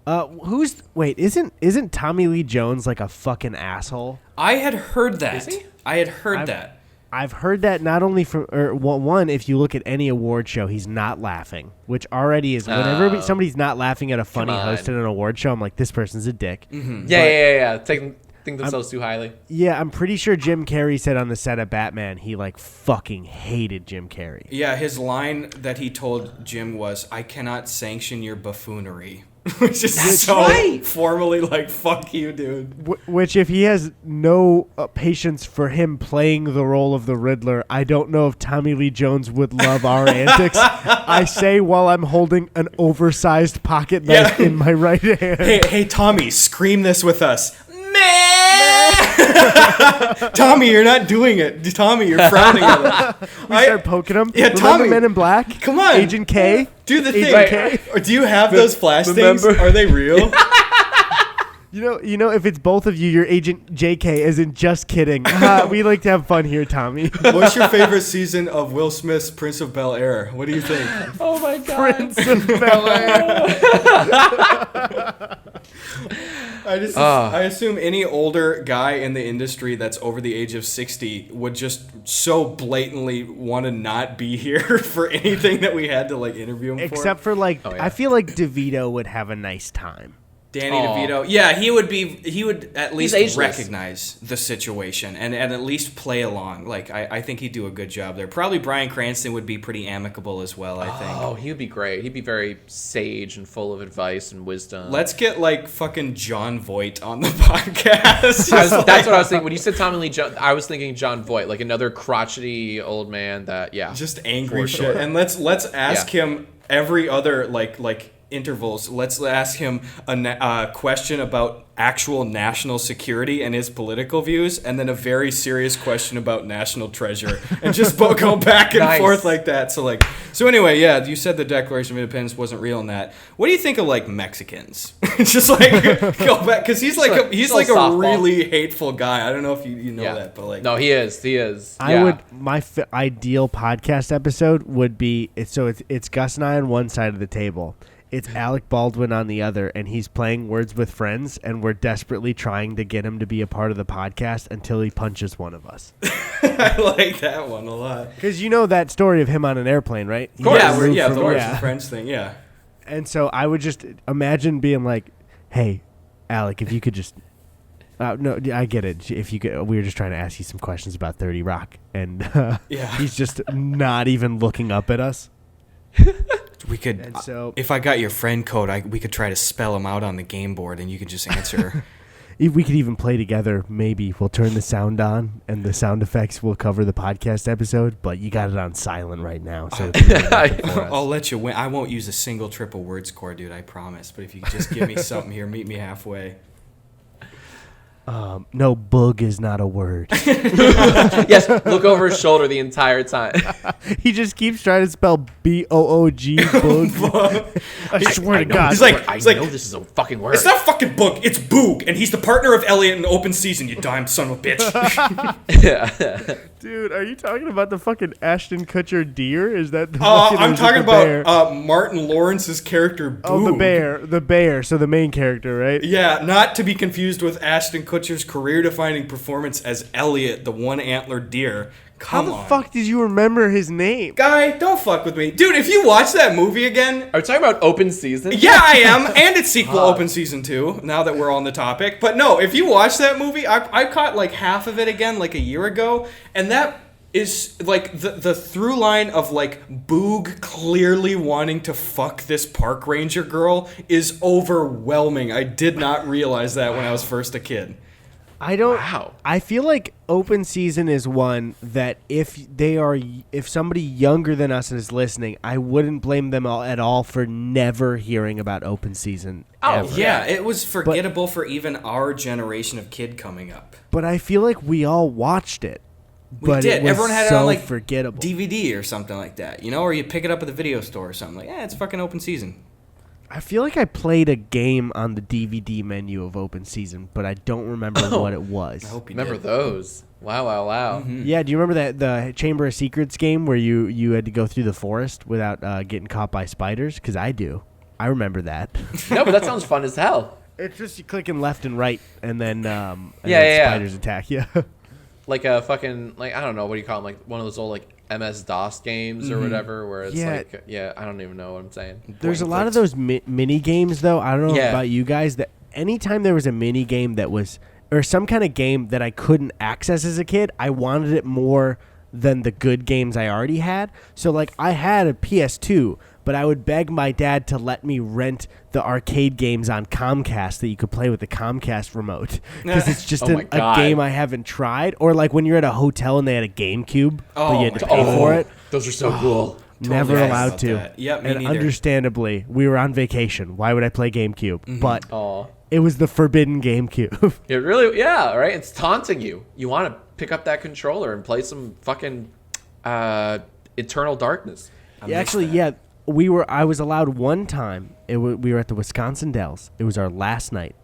isn't Tommy Lee Jones like a fucking asshole? I had heard that. Is he? I had heard that. I've heard that not only from one, if you look at any award show, he's not laughing, which already is whenever somebody's not laughing at a funny host at an award show, I'm like, this person's a dick. Yeah. Think themselves too highly. Yeah, I'm pretty sure Jim Carrey said on the set of Batman he like fucking hated Jim Carrey. Yeah, his line that he told Jim was, "I cannot sanction your buffoonery." Which is formally like, fuck you, dude. Which, if he has no patience for him playing the role of the Riddler, I don't know if Tommy Lee Jones would love our antics. I say while I'm holding an oversized pocket knife in my right hand. Hey, Tommy, scream this with us. Tommy, you're not doing it. Tommy, you're frowning at us. We start poking him. Yeah, Remember Tommy. Men in Black? Come on. Agent K? Do the thing. Agent K? Or do you have those flash things? Are they real? You know, if it's both of you, you're Agent JK, as in just kidding. We like to have fun here, Tommy. What's your favorite season of Will Smith's Prince of Bel-Air? What do you think? Oh my god. Prince of Bel-Air. I assume any older guy in the industry that's over the age of 60 would just so blatantly want to not be here for anything that we had to like interview him for. Except for like, I feel like DeVito would have a nice time. Danny DeVito. Yeah, he would at least ageless. recognize the situation and at least play along. Like, I think he'd do a good job there. Probably Bryan Cranston would be pretty amicable as well, I think. Oh, he would be great. He'd be very sage and full of advice and wisdom. Let's get, like, fucking John Voight on the podcast. That's what I was thinking. When you said Tommy Lee Jones, I was thinking John Voight, like another crotchety old man that, just angry shit. And let's ask him every other, like intervals. Let's ask him a question about actual national security and his political views, and then a very serious question about national treasure, and just go back and forth like that. So anyway, yeah, you said the Declaration of Independence wasn't real in that. What do you think of like Mexicans? Just like go back, because he's like a really hateful guy. I don't know if you know that, but like, no, he is. My ideal podcast episode would be it's Gus and I on one side of the table. It's Alec Baldwin on the other, and he's playing Words with Friends, and we're desperately trying to get him to be a part of the podcast until he punches one of us. I like that one a lot. Because you know that story of him on an airplane, right? Of course. The Words with Friends thing, yeah. And so I would just imagine being like, hey, Alec, if you could just... no, I get it. If you could, we were just trying to ask you some questions about 30 Rock, and he's just not even looking up at us. We could, if I got your friend code, we could try to spell them out on the game board, and you could just answer. We could even play together. Maybe we'll turn the sound on, and the sound effects will cover the podcast episode. But you got it on silent right now, so I'll let you win. I won't use a single triple word score, dude. I promise. But if you could just give me something here, meet me halfway. No, boog is not a word. Yes, look over his shoulder the entire time. He just keeps trying to spell B-O-O-G, boog. I swear to God. He's like, I know this is a fucking word. It's not fucking book, it's boog, and he's the partner of Elliot in Open Season, you dime son of a bitch. Dude, are you talking about the fucking Ashton Kutcher deer? Is that the I'm talking about Martin Lawrence's character, Boog. Oh, the bear, so the main character, right? Yeah, not to be confused with Ashton Kutcher's career-defining performance as Elliot, the one-antlered deer. How the fuck did you remember his name? Guy, don't fuck with me. Dude, if you watch that movie again... Are we talking about Open Season? Yeah, I am. And its sequel, Open Season 2, now that we're on the topic. But no, if you watch that movie, I caught like half of it again like a year ago. And that is like the through line of like Boog clearly wanting to fuck this park ranger girl is overwhelming. I did not realize that when I was first a kid. Wow. I feel like Open Season is one that if somebody younger than us is listening, I wouldn't blame them at all for never hearing about Open Season. Ever. Yeah, it was forgettable for even our generation of kid coming up. But I feel like we all watched it. We did. It was Everyone had it so on like forgettable. DVD or something like that, you know, or you pick it up at the video store or something. Like, it's fucking Open Season. I feel like I played a game on the DVD menu of Open Season, but I don't remember what it was. I hope you Remember did. those? Wow. Mm-hmm. Yeah, do you remember the Chamber of Secrets game where you had to go through the forest without getting caught by spiders? Because I do. I remember that. No, but that sounds fun as hell. It's just you clicking left and right, and then spiders attack you. Like a fucking, like, I don't know, what do you call them? Like one of those old, like, MS-DOS games or whatever, where it's I don't even know what I'm saying. There's a lot of those mini games, though. I don't know about you guys, that anytime there was a mini game that was, or some kind of game that I couldn't access as a kid, I wanted it more than the good games I already had. So, like, I had a PS2, but I would beg my dad to let me rent the arcade games on Comcast that you could play with the Comcast remote. Because it's just a game I haven't tried. Or, like, when you're at a hotel and they had a GameCube, but you had to pay for it. Those are so cool. Never Totally allowed about to. that. Yep, me and neither. understandably, we were on vacation. Why would I play GameCube? Mm-hmm. But Aw. it was the forbidden GameCube. It really, yeah, right? It's taunting you. You want to pick up that controller and play some fucking Eternal Darkness. I was allowed one time. We were at the Wisconsin Dells. It was our last night.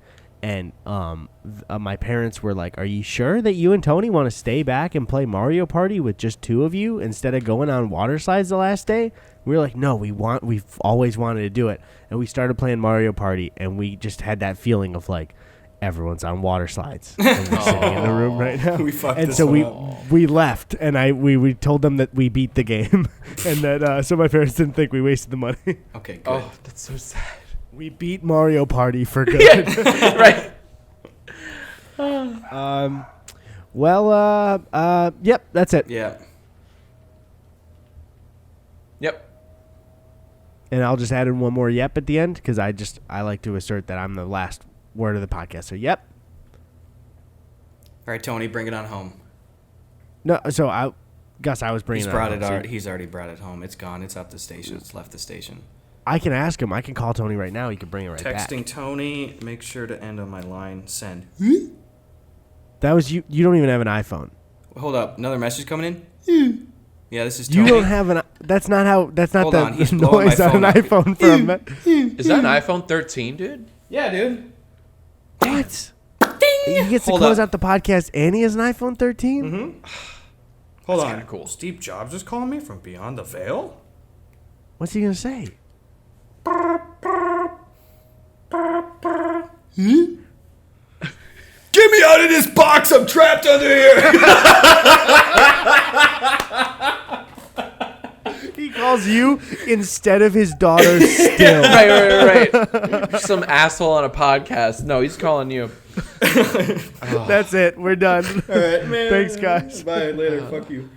And my parents were like, "Are you sure that you and Tony want to stay back and play Mario Party with just two of you instead of going on water slides the last day?" We were like, "No, we've always wanted to do it." And we started playing Mario Party, and we just had that feeling of like everyone's on water slides. And we're sitting in the room right now. We fucked and this so one up. we left, and we told them that we beat the game, and that so my parents didn't think we wasted the money. Okay, good. Oh, that's so sad. We beat Mario Party for good. Right. Yep, that's it. Yeah. Yep. And I'll just add in one more yep at the end because I like to assert that I'm the last word of the podcast. So yep. All right, Tony, bring it on home. No, so Gus, I was bringing He's it on home, so He's already brought it home. It's gone. It's at the station. It's left the station. I can ask him. I can call Tony right now. He can bring it right back. Texting Tony. Make sure to end on my line. Send. That was you. You don't even have an iPhone. Hold up. Another message coming in? Yeah, this is Tony. You don't have an. That's not how. That's not Hold the on, he's blowing noise my on an phone up. iPhone for a Is that an iPhone 13, dude? Yeah, dude. What? He gets to Hold close up. out the podcast, and he has an iPhone 13. Mm-hmm. Hold on. kinda cool. Steve Jobs is calling me from beyond the veil? What's he gonna say? Get me out of this box! I'm trapped under here! He calls you instead of his daughter. Still, Right. Some asshole on a podcast. No, he's calling you. That's it. We're done. All right, man. Thanks, guys. Bye. Later. Fuck you.